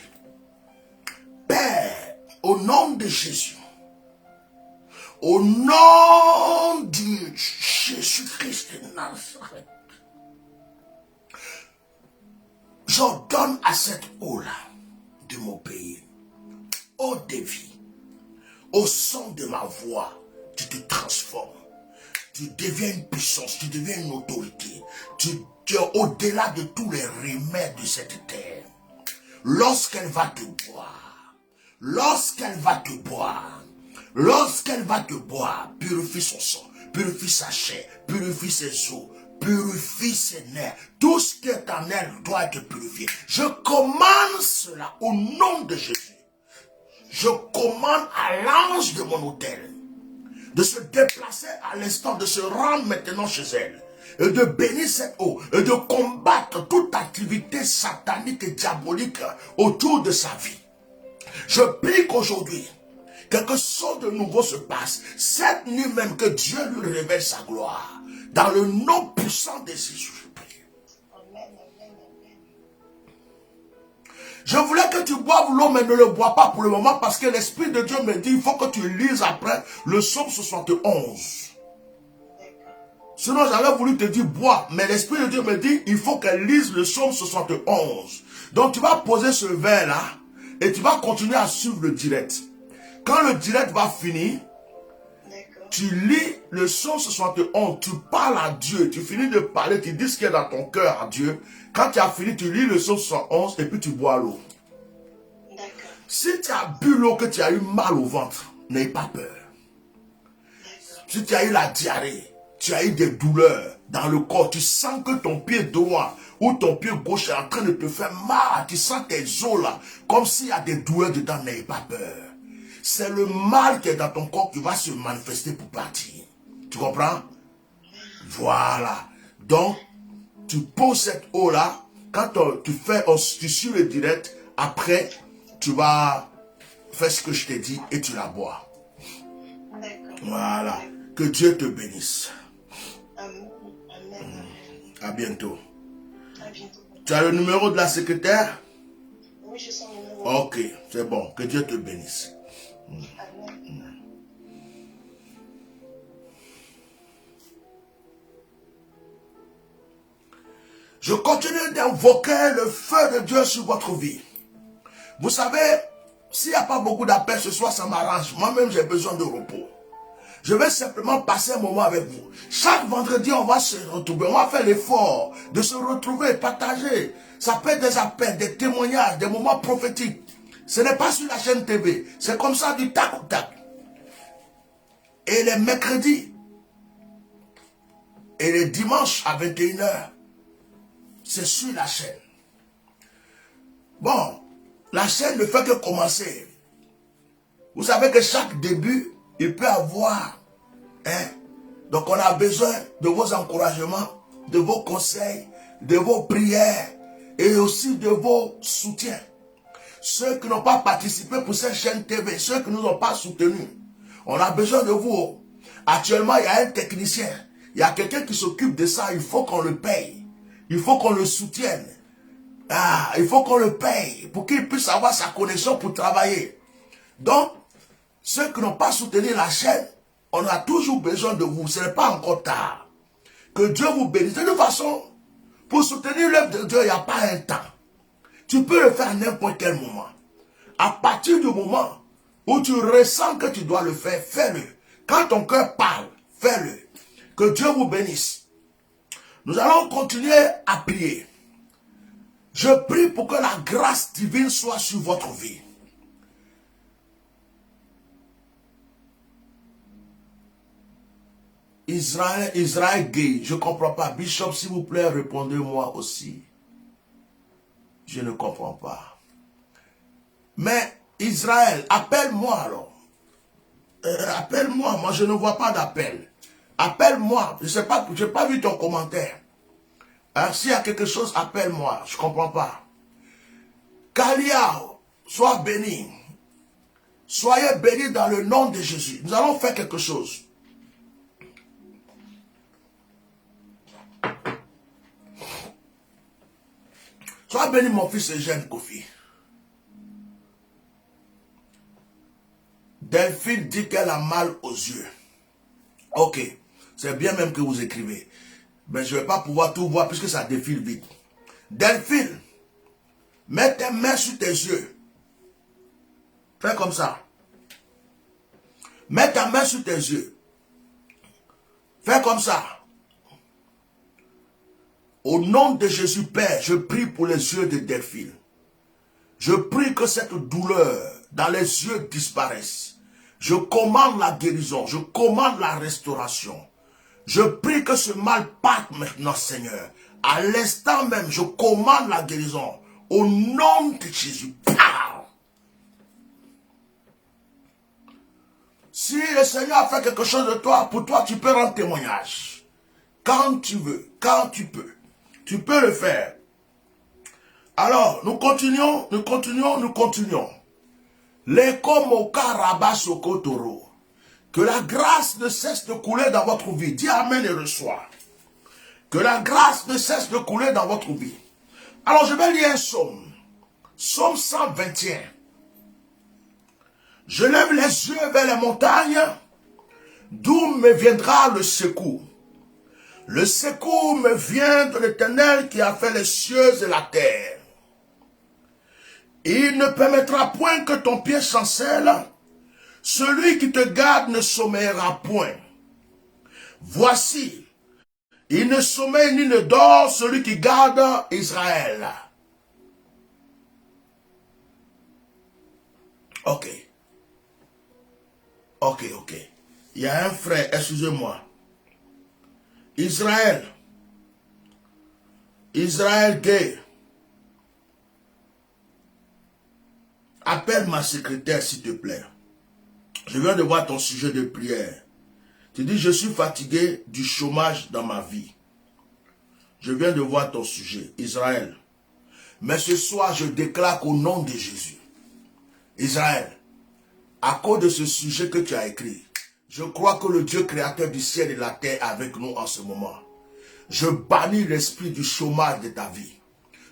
A: Père, au nom de Jésus, au nom de Jésus-Christ de Nazareth, j'ordonne à cette eau-là de m'obéir. Eau de vie, au son de ma voix, tu te transformes. Tu deviens une puissance, tu deviens une autorité. Tu es au-delà de tous les remèdes de cette terre. Lorsqu'elle va te boire, lorsqu'elle va te boire, lorsqu'elle va te boire, purifie son sang, purifie sa chair, purifie ses os, purifie ses nerfs. Tout ce qui est en elle doit être purifié. Je commande cela au nom de Jésus. Je commande à l'ange de mon autel de se déplacer à l'instant, de se rendre maintenant chez elle, et de bénir cette eau, et de combattre toute activité satanique et diabolique autour de sa vie. Je prie qu'aujourd'hui, quelque chose de nouveau se passe. Cette nuit même, que Dieu lui révèle sa gloire. Dans le nom puissant de Jésus.
C: Amen, amen, amen.
A: Je voulais que tu boives l'eau, mais ne le bois pas pour le moment, parce que l'Esprit de Dieu me dit, il faut que tu lises après le psaume 71. Sinon, j'avais voulu te dire bois, mais l'Esprit de Dieu me dit, il faut qu'elle lise le psaume 71. Donc, tu vas poser ce verre-là, et tu vas continuer à suivre le direct. Quand le direct va finir, tu lis le psaume 71, tu parles à Dieu, tu finis de parler, tu dis ce qu'il y a dans ton cœur à Dieu. Quand tu as fini, tu lis le psaume 71 et puis tu bois l'eau. Si tu as bu l'eau, que tu as eu mal au ventre, n'aie pas peur. Si tu as eu la diarrhée, tu as eu des douleurs dans le corps, tu sens que ton pied droit ou ton pied gauche est en train de te faire mal, tu sens tes os là, comme s'il y a des douleurs dedans, n'aie pas peur. C'est le mal qui est dans ton corps qui va se manifester pour partir. Tu comprends? Voilà. Donc, tu poses cette eau-là. Quand tu suis le direct, après, tu vas faire ce que je t'ai dit et tu la bois. Voilà. Que Dieu te bénisse.
C: Amen. Amen.
A: À bientôt.
C: À bientôt.
A: Tu as le numéro de la secrétaire?
C: Oui, je sens le numéro.
A: Ok, c'est bon. Que Dieu te bénisse.
C: Amen.
A: Je continue d'invoquer le feu de Dieu sur votre vie. Vous savez, s'il n'y a pas beaucoup d'appels ce soir, ça m'arrange. Moi-même, j'ai besoin de repos. Je vais simplement passer un moment avec vous. Chaque vendredi, on va se retrouver. On va faire l'effort de se retrouver, partager. Ça peut être des appels, des témoignages, des moments prophétiques. Ce n'est pas sur la chaîne TV. C'est comme ça du tac au tac. Et les mercredis et les dimanches à 21h, c'est sur la chaîne. Bon, la chaîne ne fait que commencer. Vous savez que chaque début, il peut avoir. Donc on a besoin de vos encouragements, de vos conseils, de vos prières et aussi de vos soutiens. Ceux qui n'ont pas participé pour cette chaîne TV, ceux qui ne nous ont pas soutenus, on a besoin de vous. Actuellement, il y a un technicien, il y a quelqu'un qui s'occupe de ça, il faut qu'on le paye. Il faut qu'on le soutienne. Il faut qu'on le paye pour qu'il puisse avoir sa connexion pour travailler. Donc, ceux qui n'ont pas soutenu la chaîne, on a toujours besoin de vous. Ce n'est pas encore tard. Que Dieu vous bénisse. De toute façon, pour soutenir l'œuvre de Dieu, il n'y a pas un temps. Tu peux le faire à n'importe quel moment. À partir du moment où tu ressens que tu dois le faire, fais-le. Quand ton cœur parle, fais-le. Que Dieu vous bénisse. Nous allons continuer à prier. Je prie pour que la grâce divine soit sur votre vie. Israël Gay, je ne comprends pas. Bishop, s'il vous plaît, répondez-moi aussi. Je ne comprends pas. Mais Israël, appelle-moi alors. Appelle-moi, moi je ne vois pas d'appel. Appelle-moi, je sais pas, je n'ai pas vu ton commentaire. S'il y a quelque chose, appelle-moi, je ne comprends pas. Kalia, sois béni. Soyez bénis dans le nom de Jésus. Nous allons faire quelque chose. Sois béni mon fils Eugène Kofi. Delphine dit qu'elle a mal aux yeux. Ok, c'est bien même que vous écrivez. Mais je ne vais pas pouvoir tout voir puisque ça défile vite. Delphine, mets tes mains sur tes yeux. Fais comme ça. Mets ta main sur tes yeux. Fais comme ça. Au nom de Jésus Père, je prie pour les yeux de Delphine. Je prie que cette douleur dans les yeux disparaisse. Je commande la guérison, je commande la restauration. Je prie que ce mal parte maintenant, Seigneur. À l'instant même, je commande la guérison. Au nom de Jésus, parle. Si le Seigneur a fait quelque chose de toi, pour toi, tu peux rendre témoignage. Quand tu veux, quand tu peux. Tu peux le faire. Alors, nous continuons. Que la grâce ne cesse de couler dans votre vie. Dis Amen et reçois. Que la grâce ne cesse de couler dans votre vie. Alors je vais lire un psaume. Psaume 121. Je lève les yeux vers les montagnes, d'où me viendra le secours. Le secours me vient de l'Éternel qui a fait les cieux et la terre. Il ne permettra point que ton pied chancelle. Celui qui te garde ne sommeillera point. Voici, il ne sommeille ni ne dort celui qui garde Israël. Ok. Il y a un frère, excusez-moi. Israël gay. Appelle ma secrétaire s'il te plaît. Je viens de voir ton sujet de prière. Tu dis, je suis fatigué du chômage dans ma vie. Je viens de voir ton sujet, Israël. Mais ce soir, je déclare qu'au nom de Jésus, Israël, à cause de ce sujet que tu as écrit, je crois que le Dieu créateur du ciel et de la terre est avec nous en ce moment. Je bannis l'esprit du chômage de ta vie.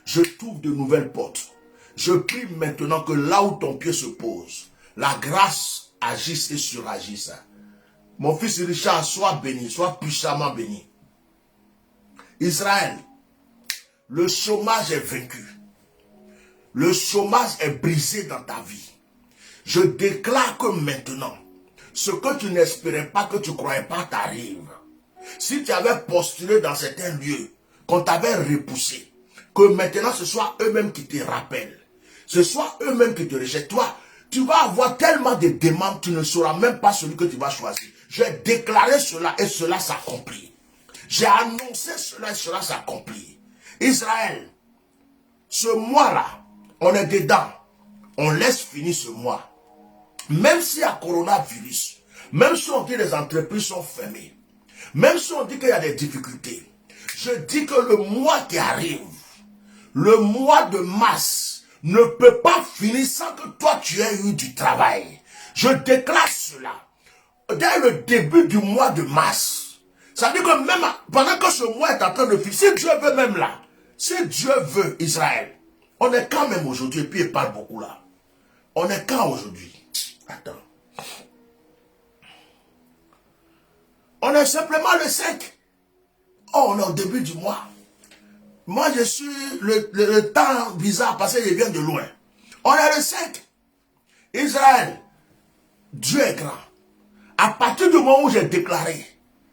A: Je trouve de nouvelles portes. Je prie maintenant que là où ton pied se pose, la grâce agisse et suragisse. Mon fils Richard, sois béni, sois puissamment béni. Israël, le chômage est vaincu. Le chômage est brisé dans ta vie. Je déclare que maintenant, ce que tu n'espérais pas, que tu ne croyais pas t'arrive. Si tu avais postulé dans certains lieux, qu'on t'avait repoussé, que maintenant ce soit eux-mêmes qui te rappellent, ce soit eux-mêmes qui te rejettent. Toi, tu vas avoir tellement de demandes, tu ne sauras même pas celui que tu vas choisir. J'ai déclaré cela et cela s'accomplit. J'ai annoncé cela et cela s'accomplit. Israël, ce mois-là, on est dedans. On laisse finir ce mois. Même s'il y a coronavirus, même si on dit que les entreprises sont fermées, même si on dit qu'il y a des difficultés, je dis que le mois qui arrive, le mois de mars, ne peut pas finir sans que toi tu aies eu du travail. Je déclare cela. Dès le début du mois de mars, ça veut dire que même pendant que ce mois est en train de finir, si Dieu veut même là, si Dieu veut Israël, on est quand même aujourd'hui, et puis il parle beaucoup là. On est quand aujourd'hui? Attends. On est simplement le 5. Oh, on est au début du mois. Moi, je suis le temps bizarre parce que je viens de loin. On est le 5. Israël, Dieu est grand. À partir du moment où j'ai déclaré,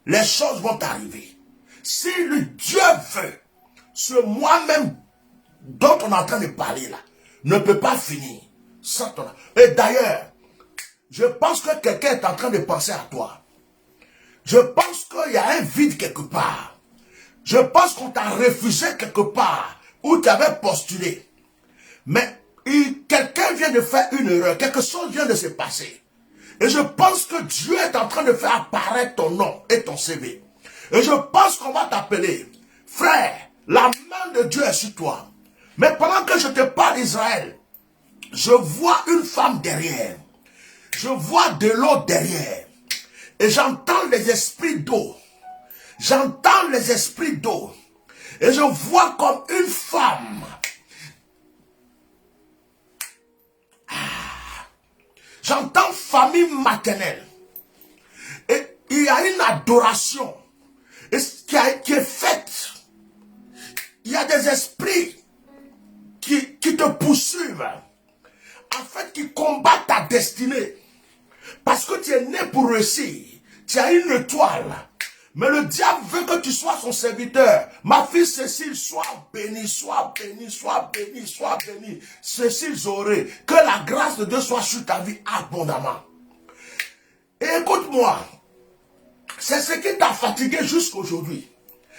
A: les choses vont arriver. Si le Dieu veut, ce mois même dont on est en train de parler là, ne peut pas finir sans ton... Et d'ailleurs, je pense que quelqu'un est en train de penser à toi. Je pense qu'il y a un vide quelque part. Je pense qu'on t'a refusé quelque part où tu avais postulé. Mais quelqu'un vient de faire une erreur. Quelque chose vient de se passer. Et je pense que Dieu est en train de faire apparaître ton nom et ton CV. Et je pense qu'on va t'appeler. Frère, la main de Dieu est sur toi. Mais pendant que je te parle d'Israël, je vois une femme derrière. Je vois de l'eau derrière. Et j'entends les esprits d'eau. J'entends les esprits d'eau. Et je vois comme une femme. J'entends famille maternelle. Et il y a une adoration qui est faite. Il y a des esprits qui te poursuivent. En fait, qui combattent ta destinée. Parce que tu es né pour réussir. Tu as une étoile. Mais le diable veut que tu sois son serviteur. Ma fille Cécile, sois bénie, sois bénie, sois bénie, sois bénie. Cécile Zoré, que la grâce de Dieu soit sur ta vie abondamment. Et écoute-moi, c'est ce qui t'a fatigué jusqu'aujourd'hui.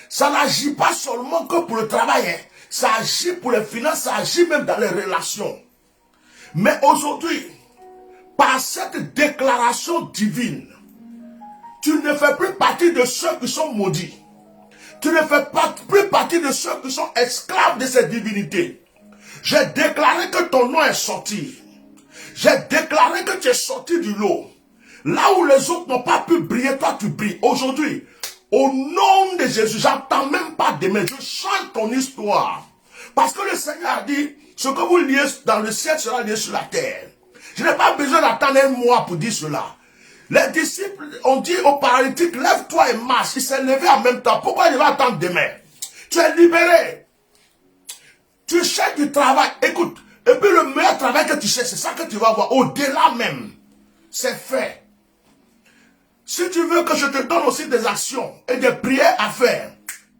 A: Ça n'agit pas seulement que pour le travail, hein. Ça agit pour les finances, ça agit même dans les relations. Mais aujourd'hui, par cette déclaration divine, tu ne fais plus partie de ceux qui sont maudits. Tu ne fais plus partie de ceux qui sont esclaves de cette divinité. J'ai déclaré que ton nom est sorti. J'ai déclaré que tu es sorti du lot. Là où les autres n'ont pas pu briller, toi tu brilles. Aujourd'hui, au nom de Jésus, j'entends même pas demain. Je chante ton histoire. Parce que le Seigneur a dit, ce que vous liez dans le ciel sera lié sur la terre. Je n'ai pas besoin d'attendre un mois pour dire cela. Les disciples ont dit au paralytique, lève-toi et marche. Il s'est levé en même temps. Pourquoi il va attendre demain? Tu es libéré. Tu cherches du travail. Écoute, et puis le meilleur travail que tu cherches, c'est ça que tu vas avoir. Au-delà même. C'est fait. Si tu veux que je te donne aussi des actions et des prières à faire,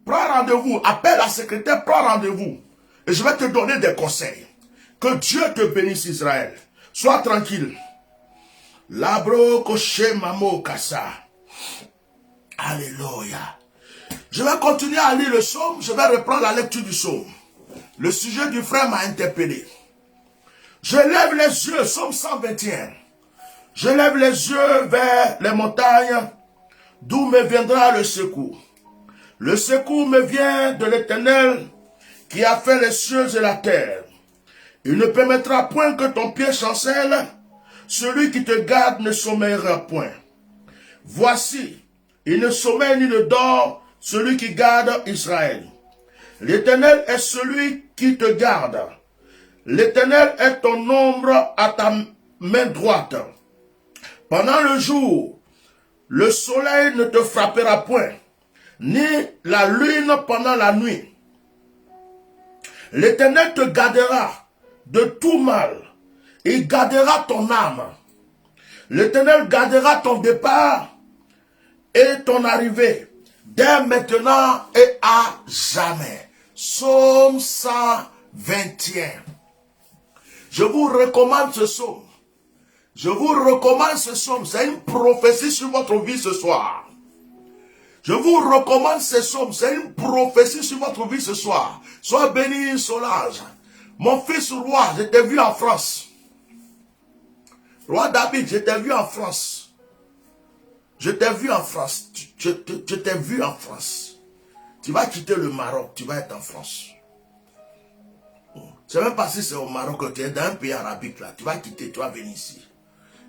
A: prends rendez-vous. Appelle la secrétaire, prends rendez-vous. Et je vais te donner des conseils. Que Dieu te bénisse, Israël. Sois tranquille. Labro koche mamo kasa. Alléluia. Je vais continuer à lire le psaume. Je vais reprendre la lecture du psaume. Le sujet du frère m'a interpellé. Je lève les yeux, psaume 121. Je lève les yeux vers les montagnes, d'où me viendra le secours. Le secours me vient de l'Éternel, qui a fait les cieux et la terre. Il ne permettra point que ton pied chancelle. Celui qui te garde ne sommeillera point. Voici, il ne sommeille ni ne dort, celui qui garde Israël. L'Éternel est celui qui te garde. L'Éternel est ton ombre à ta main droite. Pendant le jour, le soleil ne te frappera point, ni la lune pendant la nuit. L'Éternel te gardera de tout mal. Il gardera ton âme. L'Éternel gardera ton départ et ton arrivée, dès maintenant et à jamais. Psaume 121. Je vous recommande ce psaume. Je vous recommande ce psaume. C'est une prophétie sur votre vie ce soir. Je vous recommande ce psaume. C'est une prophétie sur votre vie ce soir. Sois béni, Solange. Mon fils roi, je t'ai vu en France. Roi David, je t'ai vu en France. Je t'ai vu en France. Je t'ai vu en France. Tu vas quitter le Maroc, tu vas être en France. Je ne sais même pas si c'est au Maroc que tu es dans un pays arabique là. Tu vas quitter, tu vas venir ici.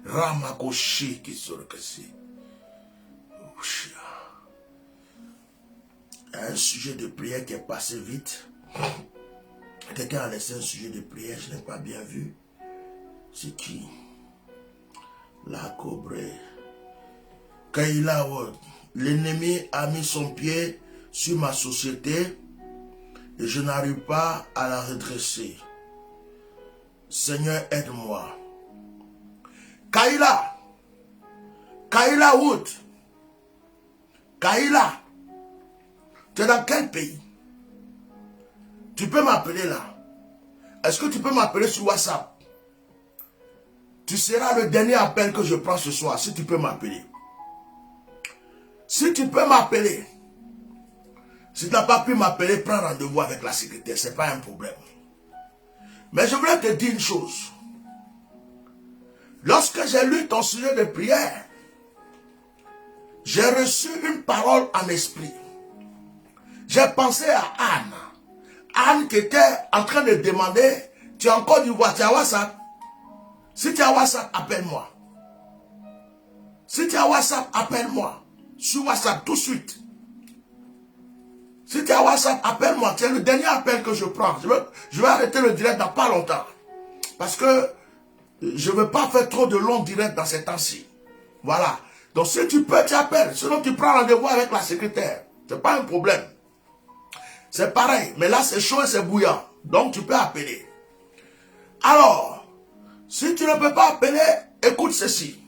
A: Ramakoshi qui sort que c'est. Un sujet de prière qui est passé vite. Quelqu'un a laissé un sujet de prière, je n'ai pas bien vu. C'est qui? La cobrée. Kaila, l'ennemi a mis son pied sur ma société et je n'arrive pas à la redresser. Seigneur, aide-moi. Kaila. Kaila Wood. Kaila. Tu es dans quel pays? Tu peux m'appeler là. Est-ce que tu peux m'appeler sur WhatsApp? Tu seras le dernier appel que je prends ce soir, si tu peux m'appeler. Si tu peux m'appeler. Si tu n'as pas pu m'appeler, prends rendez-vous avec la secrétaire, ce n'est pas un problème. Mais je voulais te dire une chose. Lorsque j'ai lu ton sujet de prière, j'ai reçu une parole en esprit. J'ai pensé à Anne. Anne qui était en train de demander, tu as encore du voix, tu as WhatsApp? Si tu as WhatsApp, appelle-moi. Si tu as WhatsApp, appelle-moi. Sur WhatsApp, tout de suite. Si tu as WhatsApp, appelle-moi. C'est le dernier appel que je prends. Je vais arrêter le direct dans pas longtemps. Parce que je ne veux pas faire trop de longs directs dans ces temps-ci. Voilà. Donc si tu peux, tu appelles. Sinon, tu prends rendez-vous avec la secrétaire. Ce n'est pas un problème. C'est pareil. Mais là, c'est chaud et c'est bouillant. Donc, tu peux appeler. Alors, si tu ne peux pas appeler, écoute ceci.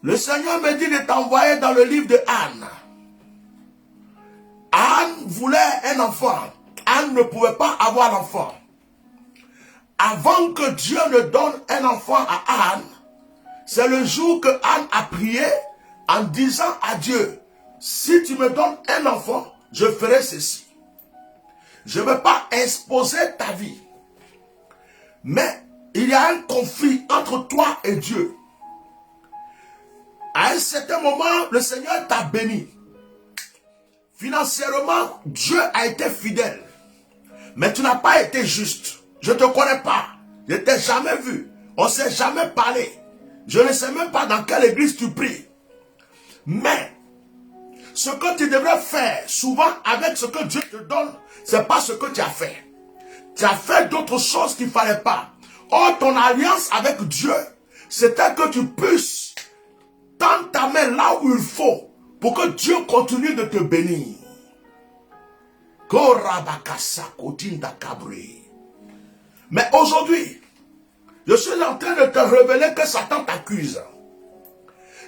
A: Le Seigneur me dit de t'envoyer dans le livre de Anne. Anne voulait un enfant. Anne ne pouvait pas avoir l'enfant. Avant que Dieu ne donne un enfant à Anne, c'est le jour que Anne a prié en disant à Dieu, si tu me donnes un enfant, je ferai ceci. Je ne veux pas exposer ta vie. Mais il y a un conflit entre toi et Dieu. À un certain moment, le Seigneur t'a béni. Financièrement, Dieu a été fidèle. Mais tu n'as pas été juste. Je ne te connais pas. Je ne t'ai jamais vu. On ne s'est jamais parlé. Je ne sais même pas dans quelle église tu pries. Mais, ce que tu devrais faire, souvent avec ce que Dieu te donne, ce n'est pas ce que tu as fait. Tu as fait d'autres choses qu'il ne fallait pas. Or, ton alliance avec Dieu, c'était que tu puisses tendre ta main là où il faut pour que Dieu continue de te bénir. Mais aujourd'hui, je suis en train de te révéler que Satan t'accuse.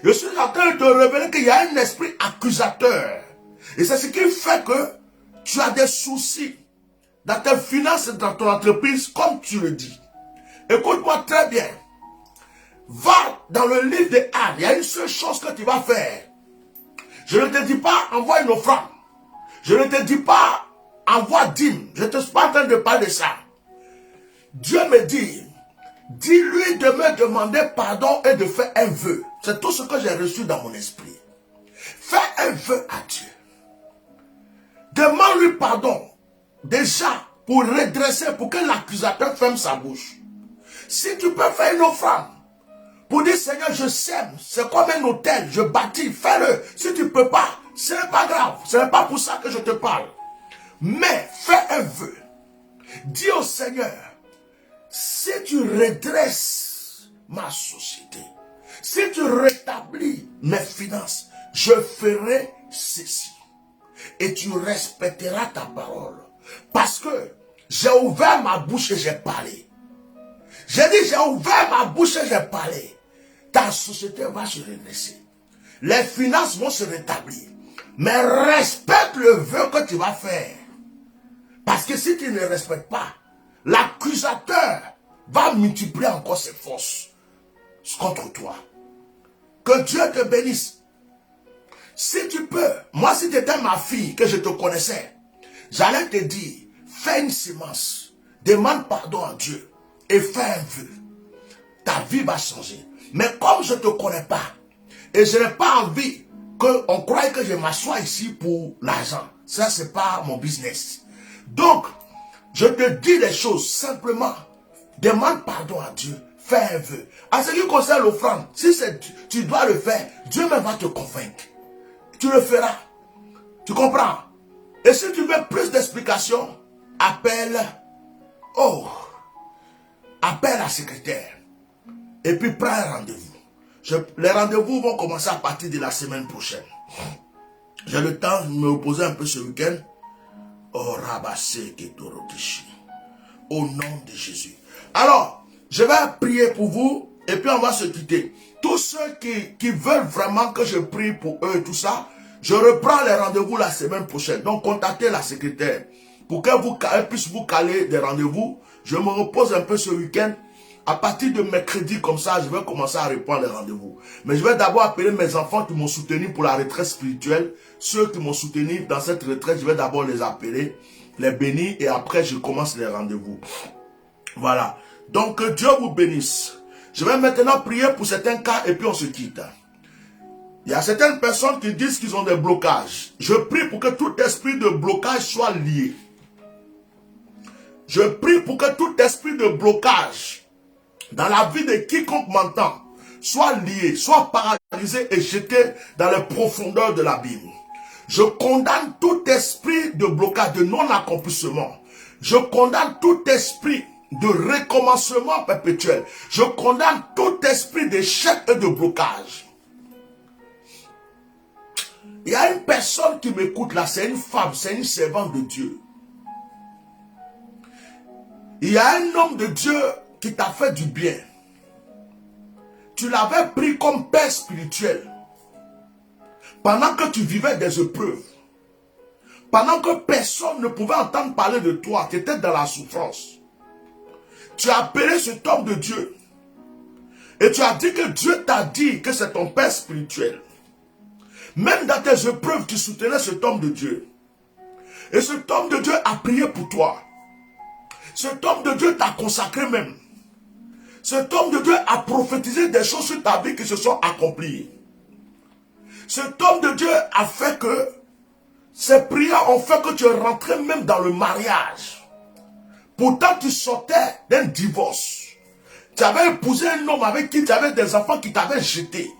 A: Je suis en train de te révéler qu'il y a un esprit accusateur. Et c'est ce qui fait que tu as des soucis dans tes finances et dans ton entreprise, comme tu le dis. Écoute-moi très bien. Va dans le livre des Actes. Il y a une seule chose que tu vas faire. Je ne te dis pas envoie une offrande. Je ne te dis pas envoie dîme. Je ne suis pas en train de parler de ça. Dieu me dit, dis-lui de me demander pardon et de faire un vœu. C'est tout ce que j'ai reçu dans mon esprit. Fais un vœu à Dieu. Demande-lui pardon. Déjà, pour redresser, pour que l'accusateur ferme sa bouche. Si tu peux faire une offrande, pour dire Seigneur, je sème, c'est comme un hôtel, je bâtis, fais-le. Si tu ne peux pas, ce n'est pas grave, ce n'est pas pour ça que je te parle. Mais fais un vœu. Dis au Seigneur, si tu redresses ma société, si tu rétablis mes finances, je ferai ceci. Et tu respecteras ta parole. Parce que j'ai ouvert ma bouche et j'ai parlé. J'ai dit, j'ai ouvert ma bouche et j'ai parlé. Ta société va se redresser. Les finances vont se rétablir. Mais respecte le vœu que tu vas faire. Parce que si tu ne respectes pas, l'accusateur va multiplier encore ses forces contre toi. Que Dieu te bénisse. Si tu peux, moi si tu étais ma fille, que je te connaissais, j'allais te dire, fais une semence, demande pardon à Dieu et fais un vœu. Ta vie va changer. Mais comme je ne te connais pas, et je n'ai pas envie qu'on croie que je m'assois ici pour l'argent, ça c'est pas mon business. Donc, je te dis les choses simplement, demande pardon à Dieu, fais un vœu. En ce qui concerne l'offrande, si tu dois le faire, Dieu même va te convaincre. Tu le feras. Tu comprends? Et si tu veux plus d'explications, appelle la secrétaire. Et puis prends un rendez-vous. Les rendez-vous vont commencer à partir de la semaine prochaine. J'ai le temps de me reposer un peu ce week-end. Oh, Rabassé Ketorotishi. Au nom de Jésus. Alors, je vais prier pour vous et puis on va se quitter. Tous ceux qui veulent vraiment que je prie pour eux et tout ça, je reprends les rendez-vous la semaine prochaine. Donc, contactez la secrétaire pour qu'elle puisse vous caler des rendez-vous. Je me repose un peu ce week-end. À partir de mercredi, comme ça, je vais commencer à reprendre les rendez-vous. Mais je vais d'abord appeler mes enfants qui m'ont soutenu pour la retraite spirituelle. Ceux qui m'ont soutenu dans cette retraite, je vais d'abord les appeler, les bénir et après, je commence les rendez-vous. Voilà. Donc, que Dieu vous bénisse. Je vais maintenant prier pour certains cas et puis on se quitte. Il y a certaines personnes qui disent qu'ils ont des blocages. Je prie pour que tout esprit de blocage soit lié. Je prie pour que tout esprit de blocage dans la vie de quiconque m'entend soit lié, soit paralysé et jeté dans les profondeurs de l'abîme. Je condamne tout esprit de blocage, de non-accomplissement. Je condamne tout esprit de recommencement perpétuel. Je condamne tout esprit d'échec et de blocage. Il y a une personne qui m'écoute là, c'est une femme, c'est une servante de Dieu. Il y a un homme de Dieu qui t'a fait du bien. Tu l'avais pris comme père spirituel. Pendant que tu vivais des épreuves. Pendant que personne ne pouvait entendre parler de toi, tu étais dans la souffrance. Tu as appelé cet homme de Dieu. Et tu as dit que Dieu t'a dit que c'est ton père spirituel. Même dans tes épreuves, tu soutenais cet homme de Dieu. Et cet homme de Dieu a prié pour toi. Cet homme de Dieu t'a consacré même. Cet homme de Dieu a prophétisé des choses sur ta vie qui se sont accomplies. Cet homme de Dieu a fait que ces prières ont fait que tu es rentré même dans le mariage. Pourtant, tu sortais d'un divorce. Tu avais épousé un homme avec qui tu avais des enfants qui t'avaient jeté.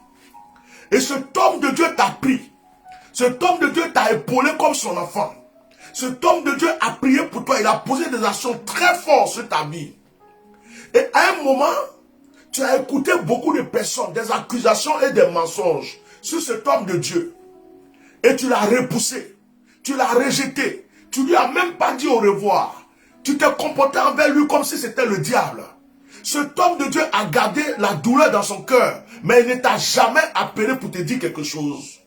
A: Et cet homme de Dieu t'a pris. Cet homme de Dieu t'a épaulé comme son enfant. Cet homme de Dieu a prié pour toi. Il a posé des actions très fortes sur ta vie. Et à un moment, tu as écouté beaucoup de personnes, des accusations et des mensonges sur cet homme de Dieu. Et tu l'as repoussé. Tu l'as rejeté. Tu lui as même pas dit au revoir. Tu t'es comporté envers lui comme si c'était le diable. Cet homme de Dieu a gardé la douleur dans son cœur, mais il ne t'a jamais appelé pour te dire quelque chose.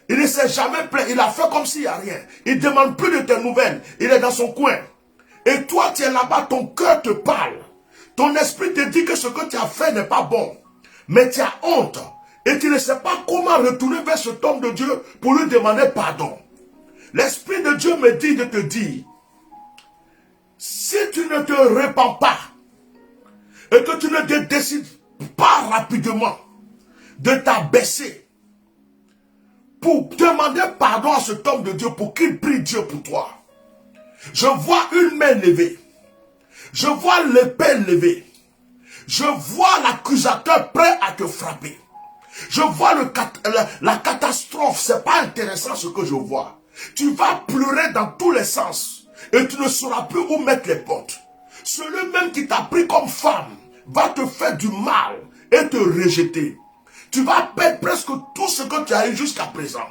A: Il ne s'est jamais plaint, il a fait comme s'il n'y a rien. Il ne demande plus de tes nouvelles, il est dans son coin. Et toi, tu es là-bas, ton cœur te parle. Ton esprit te dit que ce que tu as fait n'est pas bon. Mais tu as honte. Et tu ne sais pas comment retourner vers cet homme de Dieu pour lui demander pardon. L'Esprit de Dieu me dit de te dire, si tu ne te répands pas, et que tu ne te décides pas rapidement de t'abaisser pour demander pardon à cet homme de Dieu pour qu'il prie Dieu pour toi. Je vois une main levée. Je vois l'épée levée. Je vois l'accusateur prêt à te frapper. Je vois la catastrophe. C'est pas intéressant ce que je vois. Tu vas pleurer dans tous les sens et tu ne sauras plus où mettre les potes. Celui même qui t'a pris comme femme va te faire du mal et te rejeter. Tu vas perdre presque tout ce que tu as eu jusqu'à présent.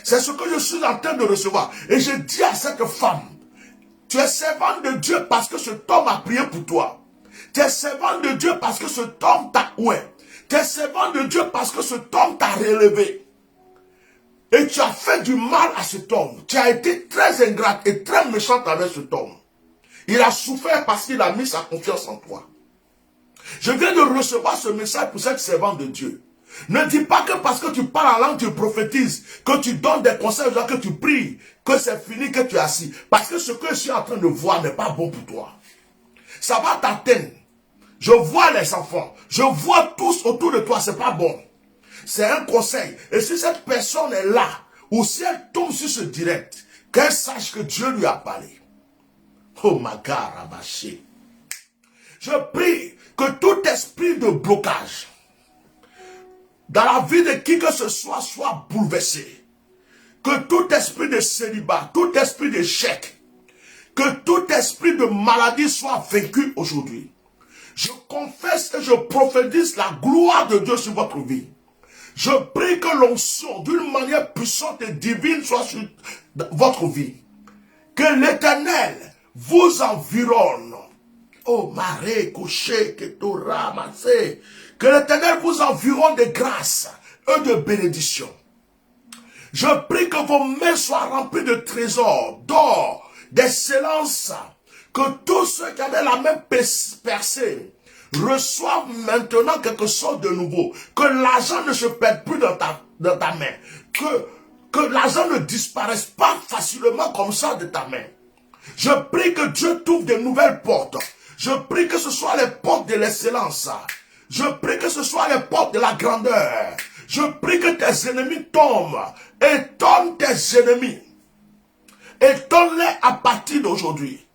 A: C'est ce que je suis en train de recevoir. Et je dis à cette femme, tu es servante de Dieu parce que cet homme a prié pour toi. Tu es servante de Dieu parce que cet homme t'a oué. Tu es servante de Dieu parce que cet homme t'a relevé. Et tu as fait du mal à cet homme. Tu as été très ingrate et très méchante avec cet homme. Il a souffert parce qu'il a mis sa confiance en toi. Je viens de recevoir ce message pour cette servante de Dieu. Ne dis pas que parce que tu parles en langue, tu prophétises, que tu donnes des conseils, que tu pries, que c'est fini, que tu es assis. Parce que ce que je suis en train de voir n'est pas bon pour toi. Ça va t'atteindre. Je vois les enfants. Je vois tous autour de toi, c'est pas bon. C'est un conseil. Et si cette personne est là, ou si elle tombe sur ce direct, qu'elle sache que Dieu lui a parlé. Oh ma God, Rabaché. Je prie que tout esprit de blocage dans la vie de qui que ce soit bouleversé. Que tout esprit de célibat, tout esprit d'échec, que tout esprit de maladie soit vaincu aujourd'hui. Je confesse et je prophétise la gloire de Dieu sur votre vie. Je prie que l'onction d'une manière puissante et divine soit sur votre vie. Que l'Éternel vous environne. Oh, Maré, couché, que tout ramassé. Que l'Éternel vous environne de grâce et de bénédiction. Je prie que vos mains soient remplies de trésors, d'or, d'excellence. Que tous ceux qui avaient la main percée reçoivent maintenant quelque chose de nouveau. Que l'argent ne se perde plus dans ta main. Que l'argent ne disparaisse pas facilement comme ça de ta main. Je prie que Dieu t'ouvre de nouvelles portes. Je prie que ce soit les portes de l'excellence. Je prie que ce soit les portes de la grandeur. Je prie que tes ennemis tombent. Étonne tes ennemis. Étonne-les à partir d'aujourd'hui.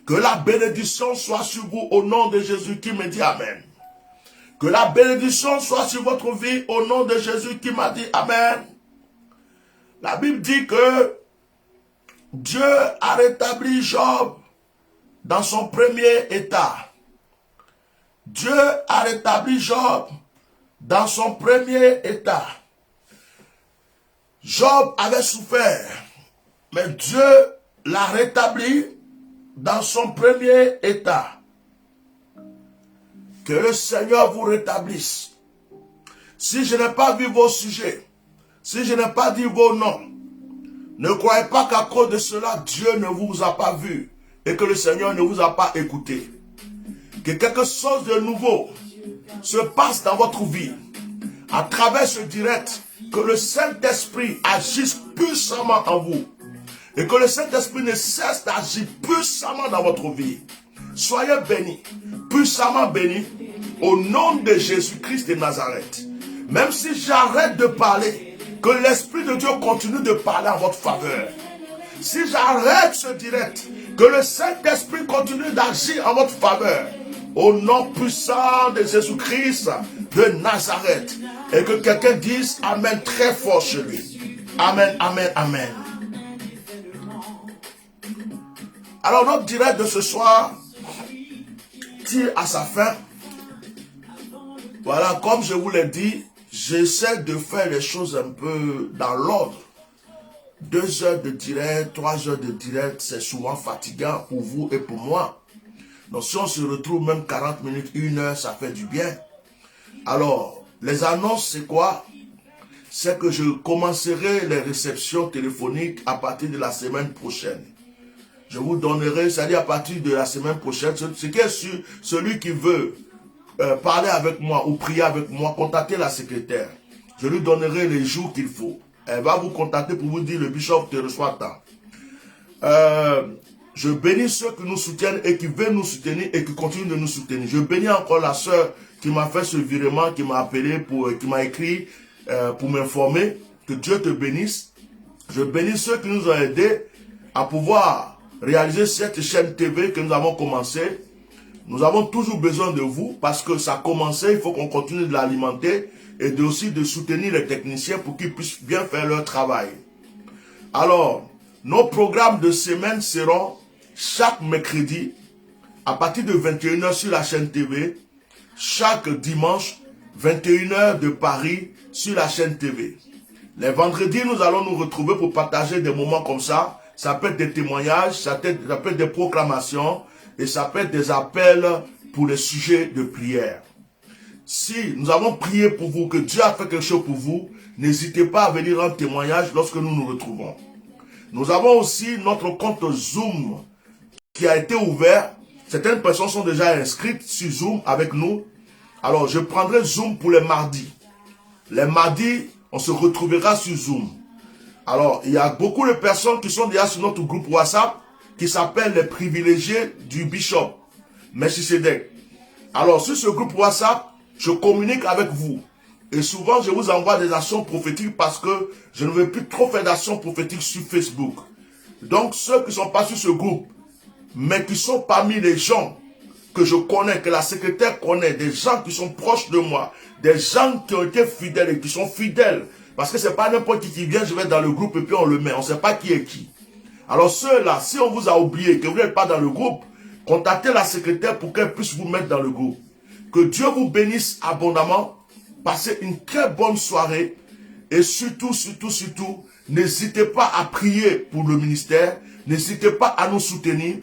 A: Que la bénédiction soit sur vous au nom de Jésus qui me dit Amen. Que la bénédiction soit sur votre vie au nom de Jésus qui m'a dit Amen. La Bible dit que Dieu a rétabli Job dans son premier état. Dieu a rétabli Job dans son premier état. Job avait souffert, mais Dieu l'a rétabli dans son premier état. Que le Seigneur vous rétablisse. Si je n'ai pas vu vos sujets, si je n'ai pas dit vos noms, ne croyez pas qu'à cause de cela, Dieu ne vous a pas vu et que le Seigneur ne vous a pas écouté. Que quelque chose de nouveau se passe dans votre vie. À travers ce direct, que le Saint-Esprit agisse puissamment en vous. Et que le Saint-Esprit ne cesse d'agir puissamment dans votre vie. Soyez bénis, puissamment bénis, au nom de Jésus-Christ de Nazareth. Même si j'arrête de parler, que l'Esprit de Dieu continue de parler en votre faveur. Si j'arrête ce direct, que le Saint-Esprit continue d'agir en votre faveur. au nom puissant de Jésus-Christ de Nazareth. Et que quelqu'un dise Amen très fort chez lui. Amen, amen, amen. Alors notre direct de ce soir tire à sa fin. Voilà, comme je vous l'ai dit, j'essaie de faire les choses un peu dans l'ordre. 2 heures de direct, 3 heures de direct, c'est souvent fatigant pour vous et pour moi. Donc si on se retrouve même 40 minutes, 1 heure, ça fait du bien. Alors, les annonces, c'est quoi? C'est que je commencerai les réceptions téléphoniques à partir de la semaine prochaine. Je vous donnerai, c'est-à-dire à partir de la semaine prochaine, ce qui est sûr, celui qui veut parler avec moi ou prier avec moi, contactez la secrétaire. Je lui donnerai les jours qu'il faut. Elle va vous contacter pour vous dire le bishop te reçoit tant. Je bénis ceux qui nous soutiennent et qui veulent nous soutenir et qui continuent de nous soutenir. Je bénis encore la sœur qui m'a fait ce virement, qui m'a appelé, qui m'a écrit pour m'informer. Que Dieu te bénisse. Je bénis ceux qui nous ont aidés à pouvoir réaliser cette chaîne TV que nous avons commencé. Nous avons toujours besoin de vous parce que ça a commencé, il faut qu'on continue de l'alimenter et aussi de soutenir les techniciens pour qu'ils puissent bien faire leur travail. Alors, nos programmes de semaine seront chaque mercredi à partir de 21 h sur la chaîne TV, chaque dimanche 21 h de Paris sur la chaîne TV. Les vendredis, nous allons nous retrouver pour partager des moments comme ça. Ça peut être des témoignages, ça peut être des proclamations et ça peut être des appels pour les sujets de prière. Si nous avons prié pour vous, que Dieu a fait quelque chose pour vous, n'hésitez pas à venir en témoignage lorsque nous nous retrouvons. Nous avons aussi notre compte Zoom qui a été ouvert. Certaines personnes sont déjà inscrites sur Zoom avec nous. Alors, je prendrai Zoom pour les mardis. Les mardis, on se retrouvera sur Zoom. Alors, il y a beaucoup de personnes qui sont déjà sur notre groupe WhatsApp qui s'appelle les privilégiés du bishop Melchisedec. Alors, sur ce groupe WhatsApp, je communique avec vous. Et souvent, je vous envoie des actions prophétiques parce que je ne veux plus trop faire d'actions prophétiques sur Facebook. Donc, ceux qui ne sont pas sur ce groupe, mais qui sont parmi les gens que je connais, que la secrétaire connaît, des gens qui sont proches de moi, des gens qui ont été fidèles et qui sont fidèles. Parce que ce n'est pas n'importe qui vient, je vais dans le groupe et puis on le met. On ne sait pas qui est qui. Alors ceux-là, si on vous a oublié, que vous n'êtes pas dans le groupe, contactez la secrétaire pour qu'elle puisse vous mettre dans le groupe. Que Dieu vous bénisse abondamment. Passez une très bonne soirée. Et surtout, n'hésitez pas à prier pour le ministère. N'hésitez pas à nous soutenir.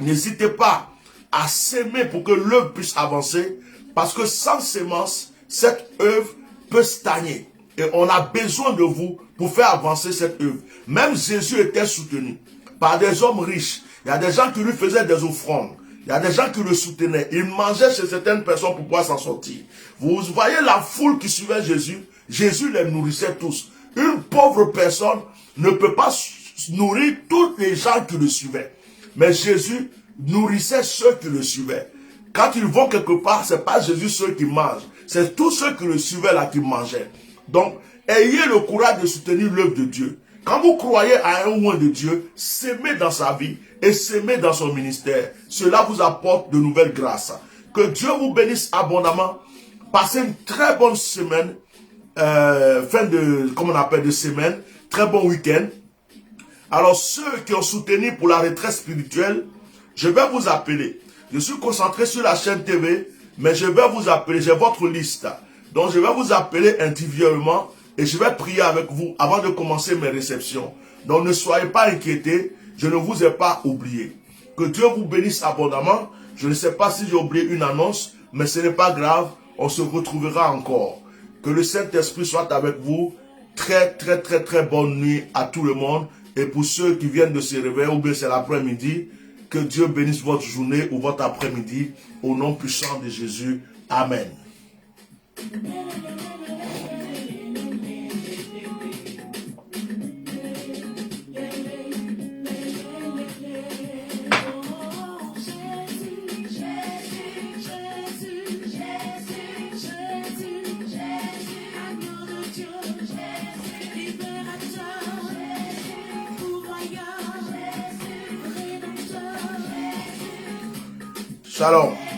A: N'hésitez pas à s'aimer pour que l'œuvre puisse avancer. Parce que sans sémence, cette œuvre peut stagner. Et on a besoin de vous pour faire avancer cette œuvre. Même Jésus était soutenu par des hommes riches. Il y a des gens qui lui faisaient des offrandes. Il y a des gens qui le soutenaient. Il mangeait chez certaines personnes pour pouvoir s'en sortir. Vous voyez la foule qui suivait Jésus. Jésus les nourrissait tous. Une pauvre personne ne peut pas nourrir tous les gens qui le suivaient. Mais Jésus nourrissait ceux qui le suivaient. Quand ils vont quelque part, ce n'est pas Jésus ceux qui mangent. C'est tous ceux qui le suivaient là qui mangeaient. Donc, ayez le courage de soutenir l'œuvre de Dieu. Quand vous croyez à un oint de Dieu, s'aimez dans sa vie et s'aimez dans son ministère. Cela vous apporte de nouvelles grâces. Que Dieu vous bénisse abondamment. Passez une très bonne semaine, fin de, comme on appelle, de semaine, très bon week-end. Alors, ceux qui ont soutenu pour la retraite spirituelle, je vais vous appeler. Je suis concentré sur la chaîne TV, mais je vais vous appeler. J'ai votre liste. Donc, je vais vous appeler individuellement et je vais prier avec vous avant de commencer mes réceptions. Donc, ne soyez pas inquiétés. Je ne vous ai pas oublié. Que Dieu vous bénisse abondamment. Je ne sais pas si j'ai oublié une annonce, mais ce n'est pas grave. On se retrouvera encore. Que le Saint-Esprit soit avec vous. Très bonne nuit à tout le monde. Et pour ceux qui viennent de se réveiller, ou bien c'est l'après-midi, que Dieu bénisse votre journée ou votre après-midi. Au nom puissant de Jésus. Amen. Shalom.